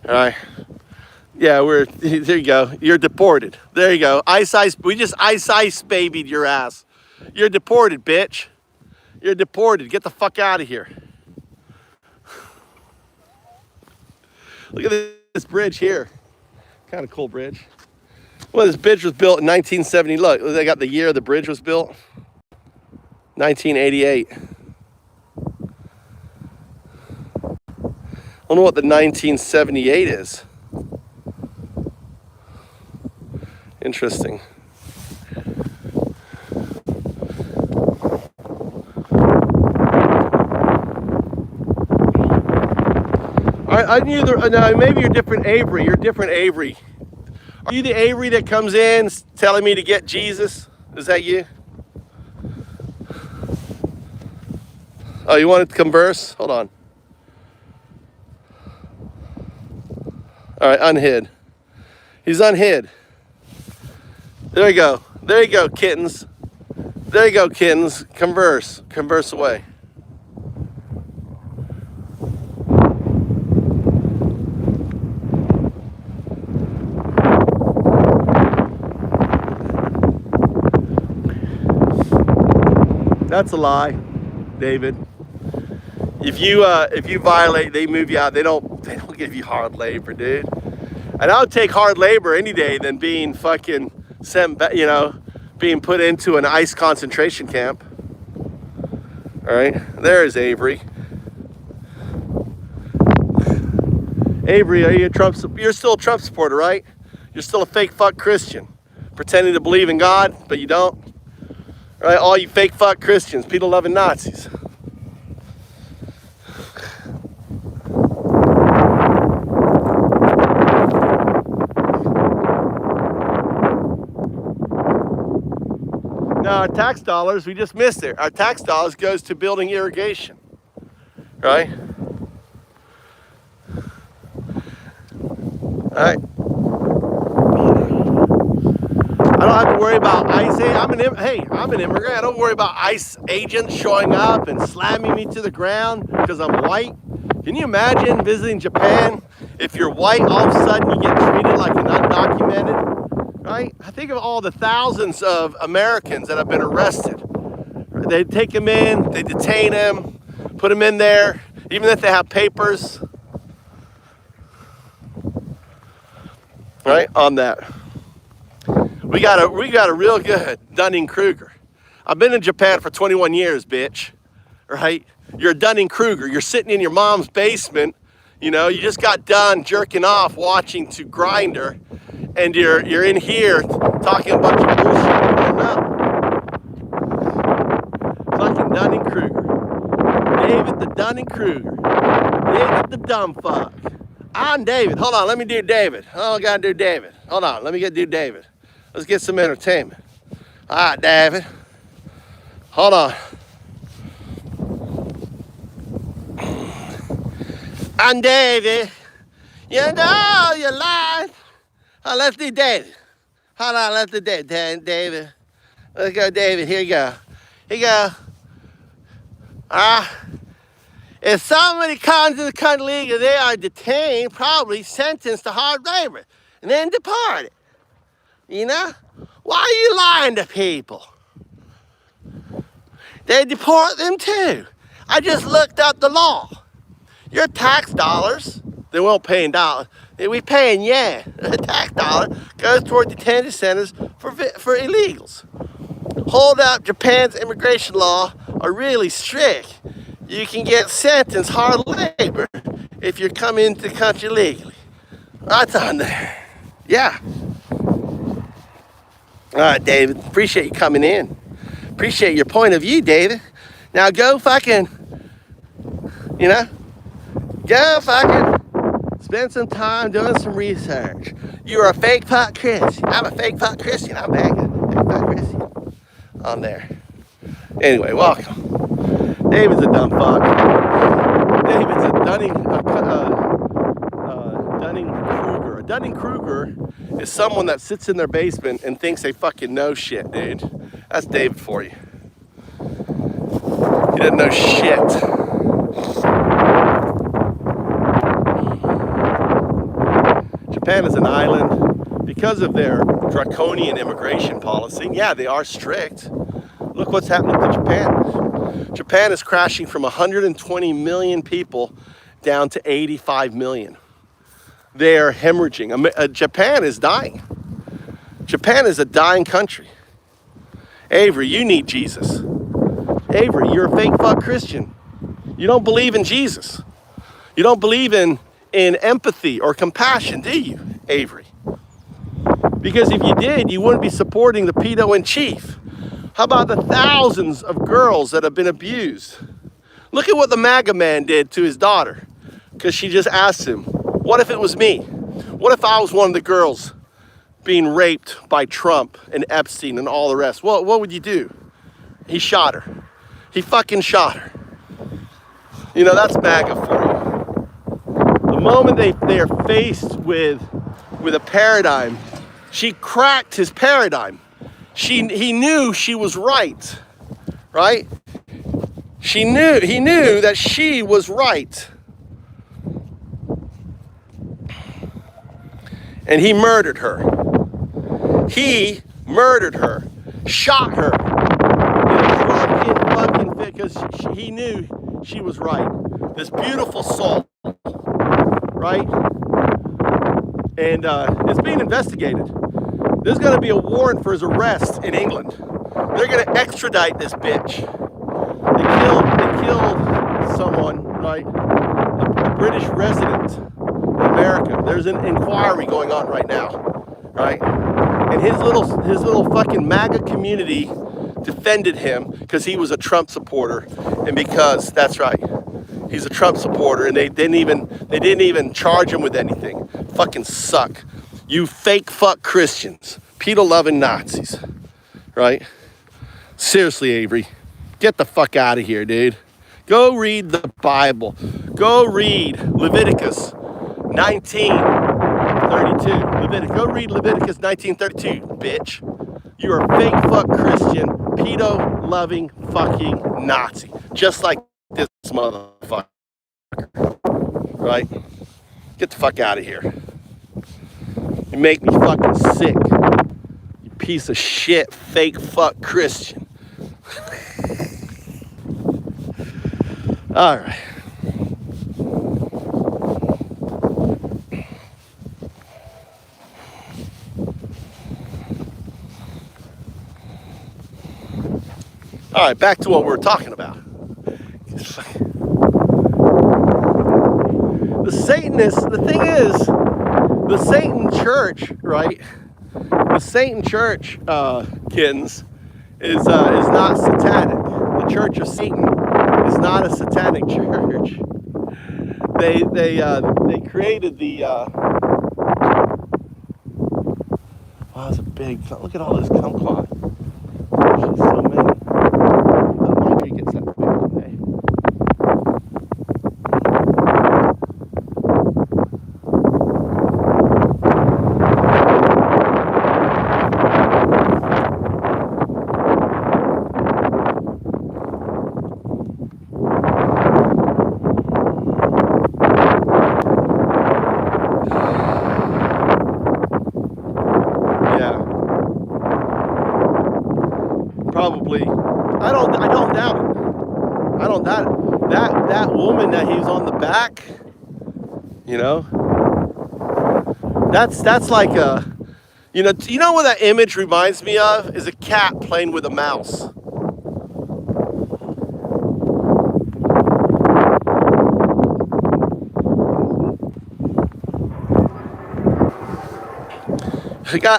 All right. Yeah, there you go. You're deported. There you go. We just ice babied your ass. You're deported, bitch. You're deported. Get the fuck out of here. Look at this bridge here. Kind of cool bridge. Well, this bridge was built in 1970. Look, they got the year the bridge was built. 1988. I don't know what the 1978 is. Interesting. No, maybe you're different Avery. You're different Avery. Are you the Avery that comes in telling me to get Jesus? Is that you? Oh, you wanted to converse? Hold on. All right, unhid. He's unhid. There you go. There you go, kittens. There you go, kittens. Converse. Converse away. That's a lie, David. If you violate, they move you out. They don't give you hard labor, dude. And I would take hard labor any day than being fucking sent back, being put into an ICE concentration camp. All right, there's Avery. Avery, are you a Trump? You're still a Trump supporter, right? You're still a fake fuck Christian, pretending to believe in God, but you don't. All right, all you fake fuck Christians, people loving Nazis. Now our tax dollars, we just missed it. Our tax dollars goes to building irrigation, right? All right. I don't have to worry about ICE. I'm an immigrant. I don't worry about ICE agents showing up and slamming me to the ground because I'm white. Can you imagine visiting Japan? If you're white, all of a sudden you get treated like an undocumented, right? I think of all the thousands of Americans that have been arrested. They take them in, they detain them, put them in there, even if they have papers, right, on that. We got a real good Dunning-Kruger. I've been in Japan for 21 years, bitch, right? You're Dunning-Kruger. You're sitting in your mom's basement, you just got done jerking off watching to Grinder, and you're in here talking a bunch of bullshit you don't know. Fucking Dunning-Kruger. David the Dunning-Kruger. David the dumb fuck. I'm David. Hold on, let me do David. Oh, I gotta do David. Hold on, let me do David. Let's get some entertainment. All right, David. Hold on. I'm David. You know you're lying. Oh, let's do David. Hold on, let's do David. Let's go, David. Here you go. Here you go. If somebody comes to the country legal, they are detained, probably sentenced to hard labor, and then deported. Why are you lying to people? They deport them too. I just looked up the law. Your tax dollars, they won't pay in dollars. We paying, the tax dollar goes toward detention centers for illegals. Hold up, Japan's immigration law are really strict. You can get sentenced hard labor if you're coming into the country legally. That's on there. Yeah. All right, David. Appreciate you coming in. Appreciate your point of view, David. Now go fucking, go fucking spend some time doing some research. You're a fake fuck Christian. I'm a fake fuck Christian. I'm back. Fake fuck Christian. On there. Anyway, welcome. David's a dumb fuck. David's a Dunning-Kruger. A Dunning-Kruger is someone that sits in their basement and thinks they fucking know shit, dude. That's David for you. He doesn't know shit. Japan is an island because of their draconian immigration policy. Yeah, they are strict. Look what's happening to Japan. Japan is crashing from 120 million people down to 85 million. They are hemorrhaging. Japan is dying. Japan is a dying country. Avery, you need Jesus. Avery, you're a fake fuck Christian. You don't believe in Jesus. You don't believe in empathy or compassion, do you, Avery? Because if you did, you wouldn't be supporting the pedo in chief. How about the thousands of girls that have been abused? Look at what the MAGA man did to his daughter. Because she just asked him, what if it was me? What if I was one of the girls being raped by Trump and Epstein and all the rest? What would you do? He shot her. He fucking shot her. You know, that's MAGA for you. The moment they are faced with a paradigm, she cracked his paradigm. He knew she was right? He knew that she was right. And he murdered her. He murdered her, shot her in a drunken fucking fit because he knew she was right. This beautiful soul, right? And it's being investigated. There's going to be a warrant for his arrest in England. They're going to extradite this bitch. They killed someone, right? A British resident in America. There's an inquiry going on right now, right? And his little fucking MAGA community defended him because he was a Trump supporter, and because that's right, he's a Trump supporter, and they didn't even charge him with anything. Fucking suck. You fake fuck Christians, pedo-loving Nazis, right? Seriously, Avery, get the fuck out of here, dude. Go read the Bible. Go read Leviticus 19:32. Go read Leviticus 19:32, bitch. You're a fake fuck Christian, pedo-loving fucking Nazi, just like this motherfucker, right? Get the fuck out of here. You make me fucking sick. You piece of shit, fake fuck Christian. All right. All right, back to what we were talking about. The Satanists, the thing is, the Satan Church, right? The Satan Church, kittens, is not satanic. The Church of Satan is not a satanic church. They created the. Wow, it's a big. Look at all this kumquat. There's so many. Marjorie gets that big one day. Probably. I don't doubt it. I don't doubt it. That woman that he's on the back, you know, that's like a, you know what that image reminds me of is a cat playing with a mouse.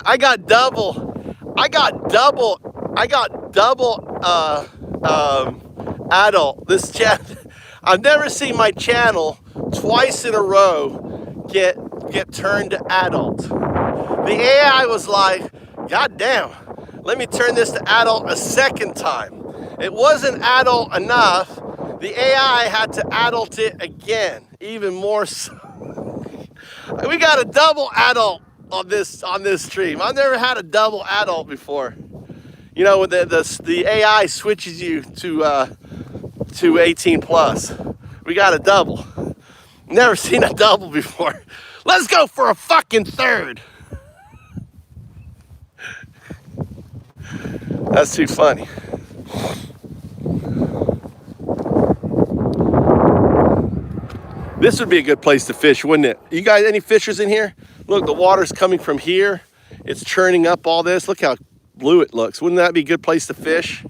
I got double adult. This channel, I've never seen my channel twice in a row get turned to adult. The AI was like, God damn, let me turn this to adult a second time. It wasn't adult enough. The AI had to adult it again, even more so. We got a double adult on this stream. I've never had a double adult before. You know, the AI switches you to 18 plus. We got a double. Never seen a double before. Let's go for a fucking third. That's too funny. This would be a good place to fish, wouldn't it? You guys, any fishers in here? Look, the water's coming from here. It's churning up all this. Look how blue it looks. Wouldn't that be a good place to fish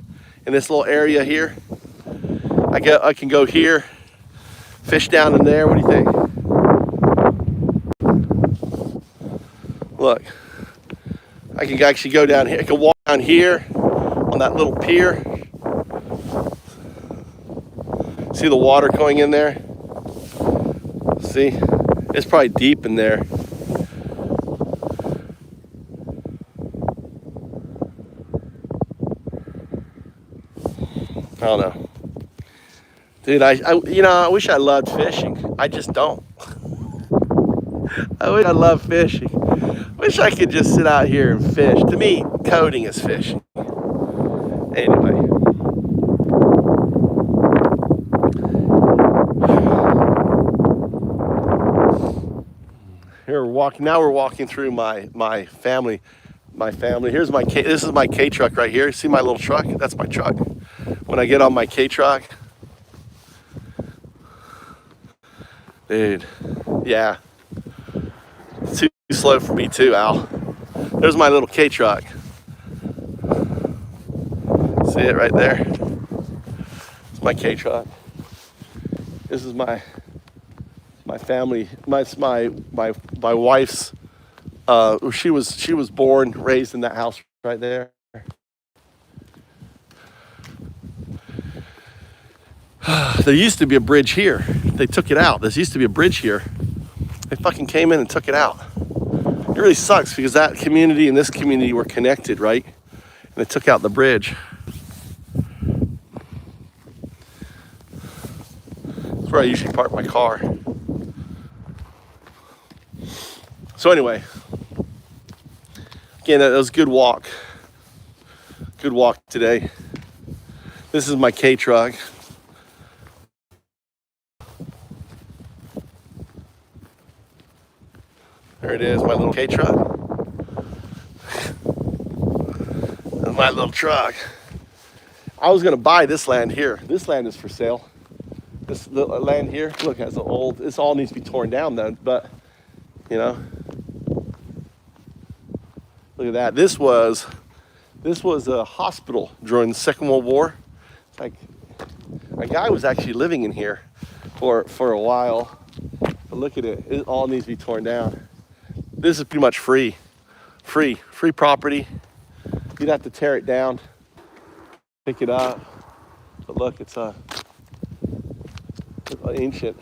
in this little area here? I can go here, fish down in there. What do you think? Look, I can actually go down here. I can walk down here on that little pier. See the water going in there? See? It's probably deep in there. I don't know. Dude, I wish I loved fishing. I just don't. I wish I loved fishing. Wish I could just sit out here and fish. To me, coding is fishing. Anyway. Here we're walking through my family. Here's this is my K truck right here. See my little truck? That's my truck. When I get on my K truck, dude, yeah, it's too slow for me too, Al. There's my little K truck. See it right there? It's my K truck. This is my family. My wife's. She was born, raised in that house right there. There used to be a bridge here. They took it out. There used to be a bridge here. They fucking came in and took it out. It really sucks because that community and this community were connected, right? And they took out the bridge. That's where I usually park my car. So anyway, again, that was a good walk. Good walk today. This is my K truck. There it is, my little K truck. That's my little truck. I was gonna buy this land here. This land is for sale. This little land here, look, has an old, this all needs to be torn down though, but you know. Look at that. This was a hospital during the Second World War. It's like a guy was actually living in here for a while. But look at it. It all needs to be torn down. This is pretty much free property. You'd have to tear it down, pick it up. But look, it's ancient.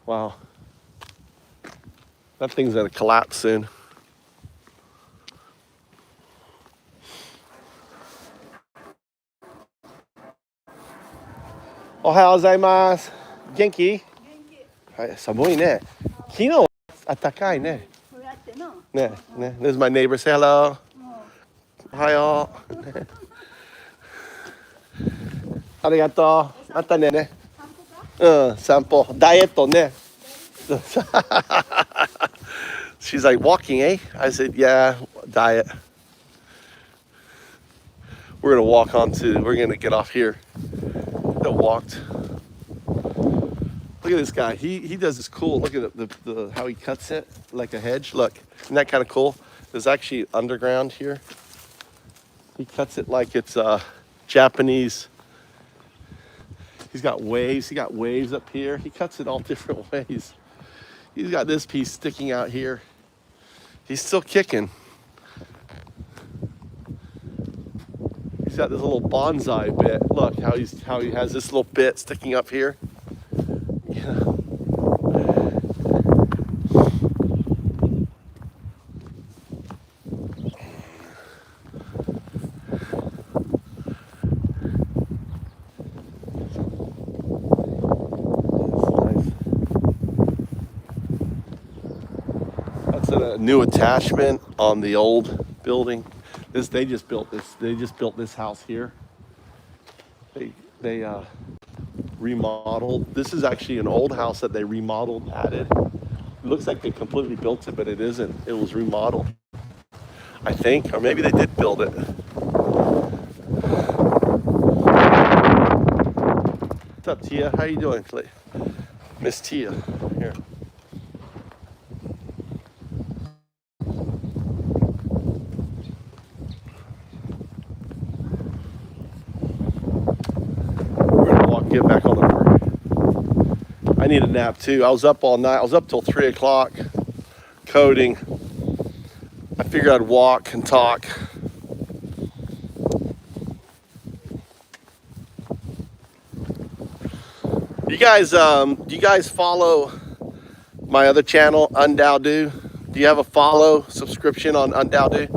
Wow. That thing's gonna collapse soon. Ohayou gozaimasu. Genki? Genki.寒いね。昨日暖かいね。ね、ね。This is my neighbor. Say hello. Ohayou. ありがとう。またね。散歩。ダイエットね。She's like, walking, eh? I said, yeah, diet. We're gonna get off here. That walked. Look at this guy. He does this cool. Look at the how he cuts it like a hedge. Look, isn't that kind of cool? There's actually underground here. He cuts it like it's Japanese. He's got waves. He got waves up here. He cuts it all different ways. He's got this piece sticking out here. He's still kicking. He's got this little bonsai bit. Look how he has this little bit sticking up here. Yeah. new attachment on the old building. They just built this. They just built this house here. They remodeled. This is actually an old house that they remodeled, added. It looks like they completely built it, but it isn't. It was remodeled, I think, or maybe they did build it. What's up, Tia? How you doing, Miss Tia? Here. Get back on the board. I need a nap too. I was up all night. I was up till 3 o'clock coding. I figured I'd walk and talk. You guys follow my other channel, Undocumented? Do you have a follow subscription on Undocumented?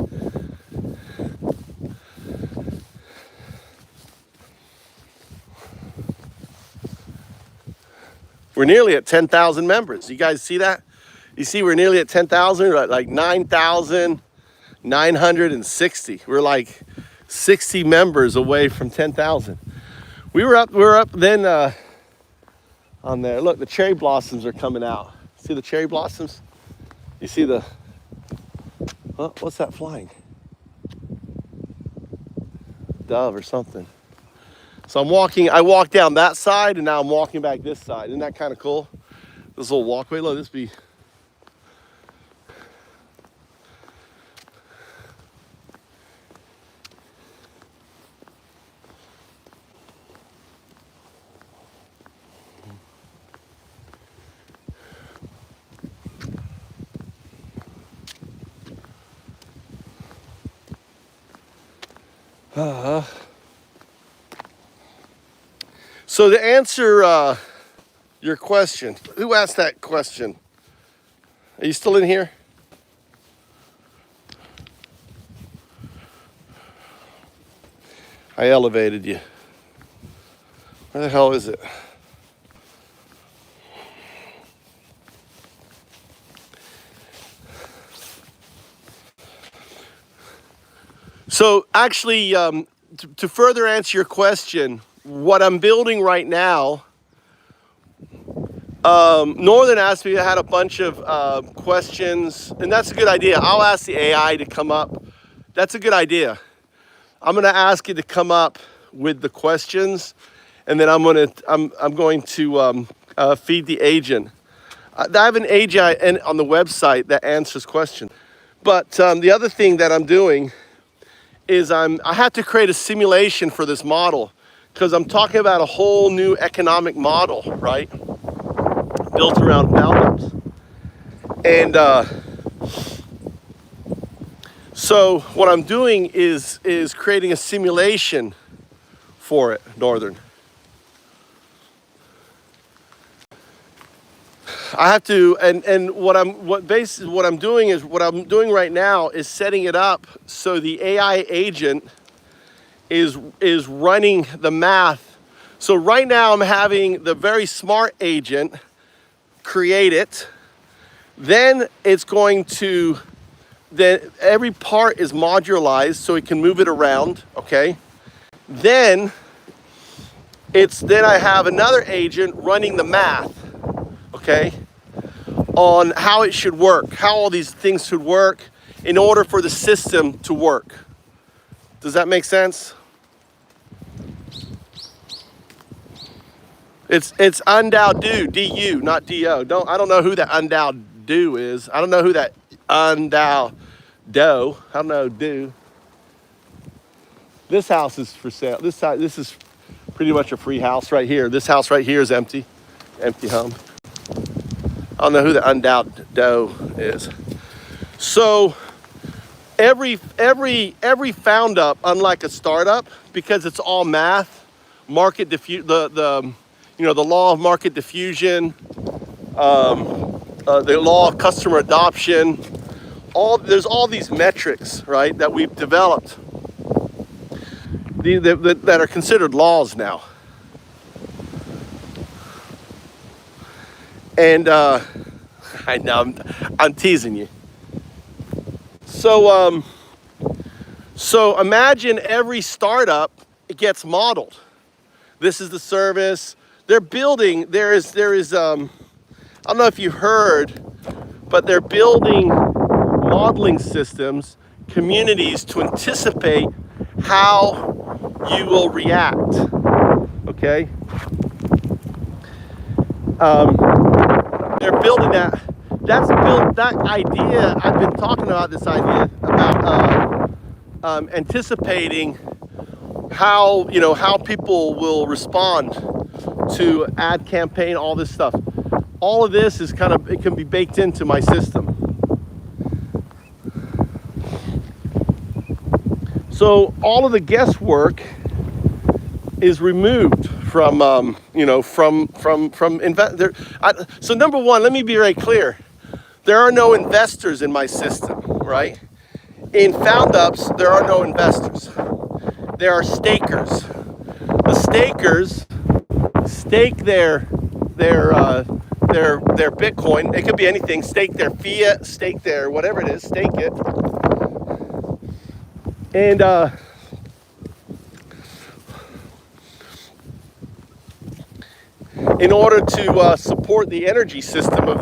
We're nearly at 10,000 members. You guys see that? You see we're nearly at 10,000, like 9,960. We're like 60 members away from 10,000. We're up then on there. Look, the cherry blossoms are coming out. See the cherry blossoms? You see the, oh, what's that flying? Dove or something. So I walked down that side and now I'm walking back this side. Isn't that kind of cool? This little walkway, look, this be. So to answer your question, who asked that question? Are you still in here? I elevated you. Where the hell is it? So actually, to further answer your question, what I'm building right now, Northern asked me, I had a bunch of questions, and that's a good idea. I'll ask the AI to come up. That's a good idea. I'm gonna ask it to come up with the questions, and then I'm going to feed the agent. I have an agent on the website that answers questions. But the other thing that I'm doing is I have to create a simulation for this model, because I'm talking about a whole new economic model, right? Built around Foundups. And so what I'm doing is creating a simulation for it, Northern. I have to, and what I'm doing right now is setting it up so the AI agent is running the math. So right now I'm having the very smart agent create it. Then it's going to, then every part is modularized so it can move it around, okay? Then I have another agent running the math, okay? On how it should work, how all these things should work in order for the system to work. Does that make sense? It's undocumented, D-U, not D-O. I don't know who that undocumented is. I don't know who that undocumented, I don't know, do. This house is for sale. This is pretty much a free house right here. This house right here is empty home. I don't know who the undocumented is. So every Foundup, unlike a startup, because it's all math, market the law of market diffusion, the law of customer adoption, there's all these metrics, right, that we've developed that are considered laws now. And I know I'm teasing you. So imagine every startup gets modeled. This is the service they're building. There is I don't know if you heard, but they're building modeling systems, communities to anticipate how you will react. Okay. They're building that. That's built. That idea. I've been talking about this idea about anticipating how how people will respond to ad campaign. All this stuff. All of this is it can be baked into my system. So all of the guesswork is removed from so number one, let me be very clear. There are no investors in my system, right? In Foundups, there are no investors. There are stakers. The stakers stake their Bitcoin. It could be anything. Stake their fiat, stake their whatever it is, stake it. And in order to support the energy system of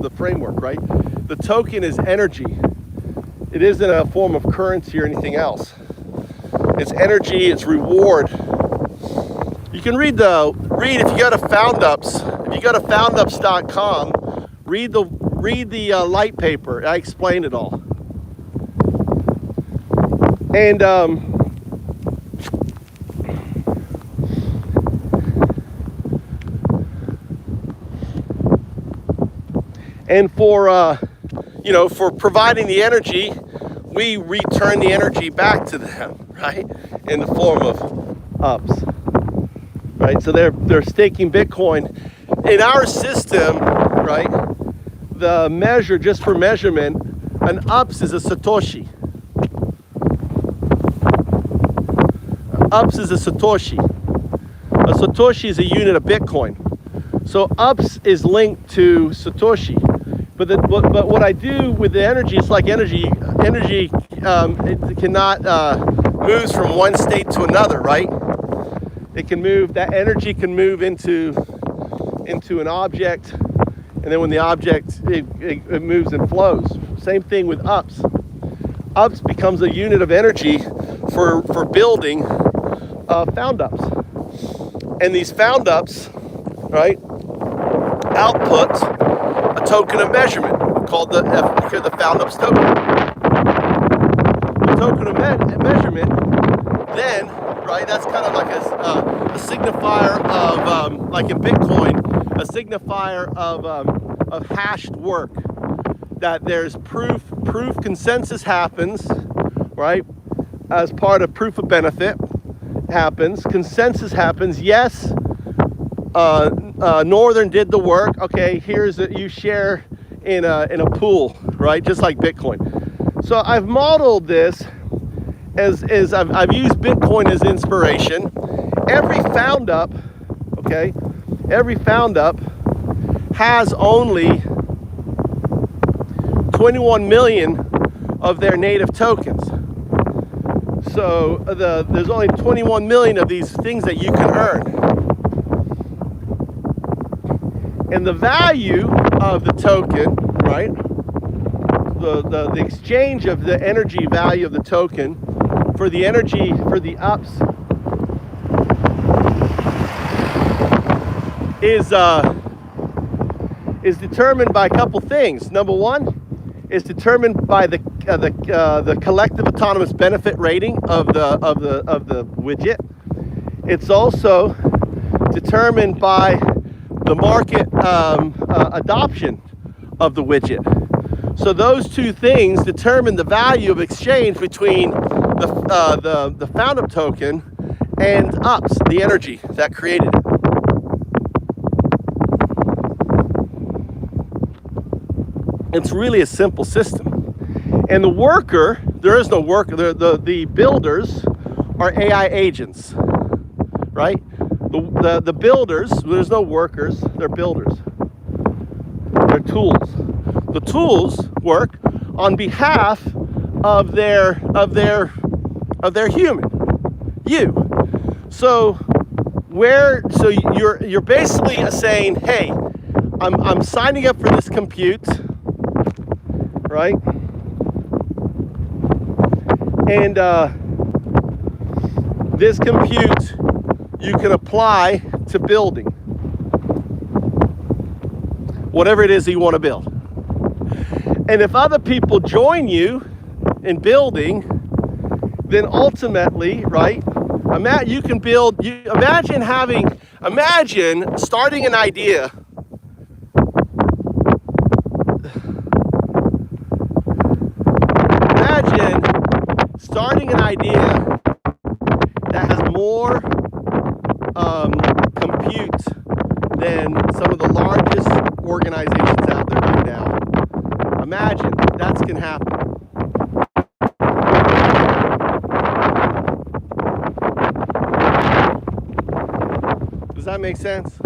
the framework, right? The token is energy. It isn't a form of currency or anything else. It's energy. It's reward. You can read if you go to Foundups. If you go to Foundups.com, read the light paper. I explain it all. And for providing the energy, we return the energy back to them, right? In the form of ups, right? So they're staking Bitcoin. In our system, right? The measure, just for measurement, an ups is a Satoshi. Ups is a Satoshi. A Satoshi is a unit of Bitcoin. So ups is linked to Satoshi. But what I do with the energy, it's like energy. Energy it cannot moves from one state to another, right? It can move. That energy can move into an object, and then when the object it moves and flows. Same thing with ups. Ups becomes a unit of energy for building Foundups, and these Foundups, right, output a token of measurement called the Foundups token. The token of measurement, then, right, that's kind of like a signifier of, like in Bitcoin, a signifier of hashed work. That there's proof consensus happens, right, as part of proof of benefit happens, consensus happens, yes, Northern did the work. Okay, you share in a pool, right? Just like Bitcoin. So I've modeled this as I've used Bitcoin as inspiration. Every Foundup, okay, every Foundup has only 21 million of their native tokens. So there's only 21 million of these things that you can earn. And the value of the token, right? The exchange of the energy value of the token for the energy for the ups is determined by a couple things. Number one is determined by the collective autonomous benefit rating of the widget. It's also determined by the market adoption of the widget. So those two things determine the value of exchange between the Foundup token and ups, the energy that created it. It's really a simple system. And the worker, there is no worker. The builders are AI agents, right? The builders, there's no workers, they're builders. They're tools. The tools work on behalf of their human, you. So you're basically saying, hey, I'm signing up for this compute, right? And this compute you can apply to building whatever it is that you want to build. And if other people join you in building, then ultimately, right, you can build, imagine starting an idea. Imagine starting an idea that has more compute than some of the largest organizations out there right now. Imagine that's can happen. Does that make sense?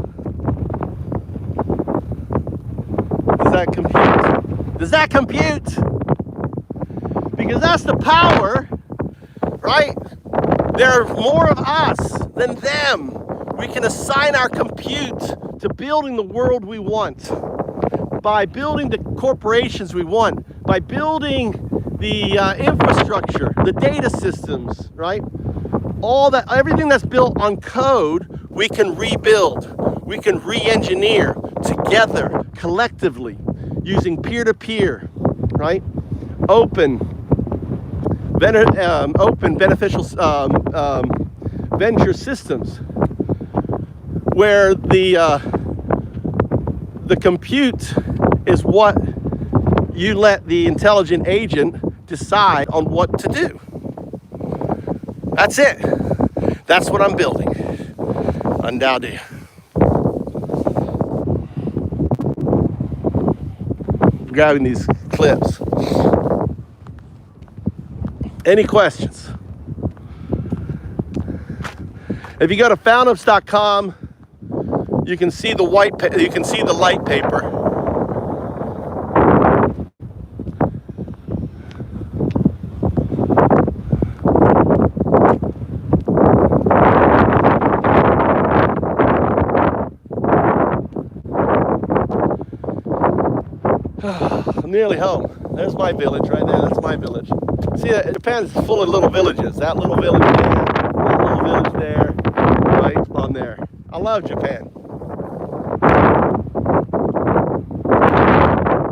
Does that compute? Does that compute? Because that's the power, right? There are more of us than them. We can assign our compute to building the world we want, by building the corporations we want, by building the infrastructure, the data systems, right? All that, everything that's built on code, we can rebuild, we can re-engineer together, collectively, using peer-to-peer, right? Open beneficial venture systems, where the compute is what you let the intelligent agent decide on what to do. That's it. That's what I'm building. Undocumented. Grabbing these clips. Any questions? If you go to foundups.com, you can see the light paper. I'm nearly home. There's my village right there. That's my village. See, Japan is full of little villages. That little village there, that little village there, right on there. I love Japan.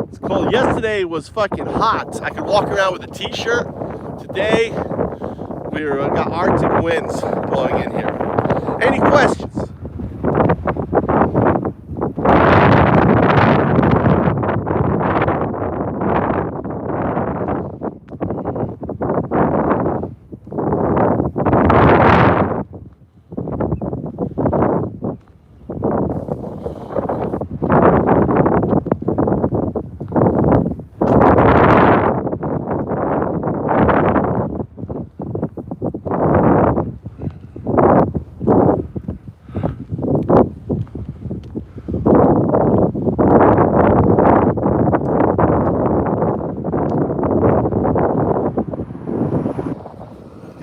It's cold. Yesterday was fucking hot. I could walk around with a t-shirt. Today, we got Arctic winds blowing in here. Any questions?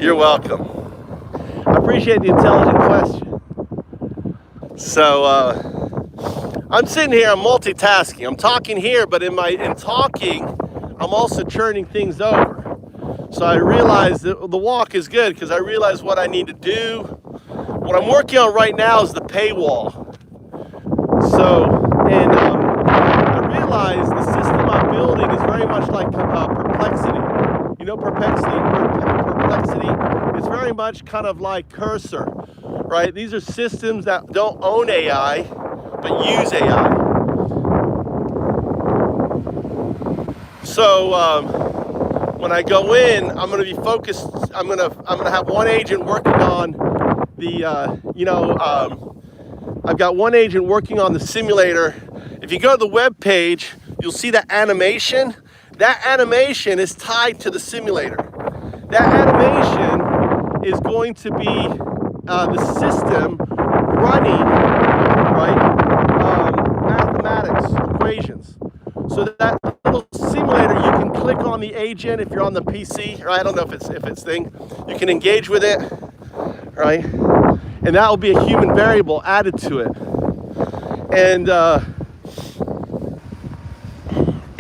You're welcome. I appreciate the intelligent question. So I'm sitting here, I'm multitasking. I'm talking here, but in talking, I'm also churning things over. So I realized that the walk is good because I realize what I need to do. What I'm working on right now is the paywall. So, and I realized the system I'm building is very much like Perplexity. You know, Perplexity is very much kind of like Cursor, right? These are systems that don't own AI, but use AI. So when I go in, I'm going to be focused. I'm going to have one agent working on the, I've got one agent working on the simulator. If you go to the web page, you'll see that animation. That animation is tied to the simulator. That animation is going to be the system running, right, mathematics equations. So that little simulator, you can click agent if you're on the PC, right? I don't know if it's thing. You can engage with it, right? And that will be a human variable added to it. And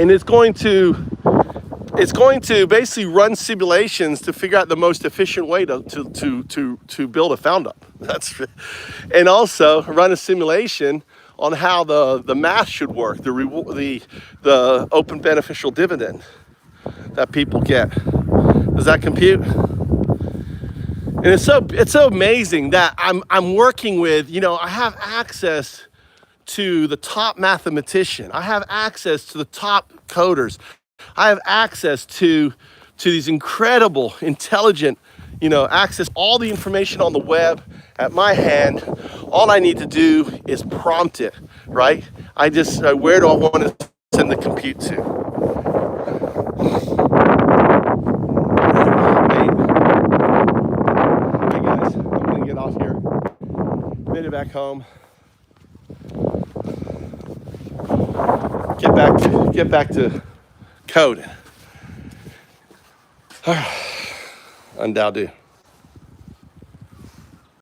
it's going to basically run simulations to figure out the most efficient way to build a Foundup. And also run a simulation on how the math should work, the open beneficial dividend that people get. Does that compute? And it's so amazing that I'm working with, I have access to the top mathematician. I have access to the top coders. I have access to these incredible, intelligent, access all the information on the web at my hand. All I need to do is prompt it, right? I just, where do I want to send the compute to? Hey guys, I'm gonna get off here. Made it back home. Get back to code. Undocumented.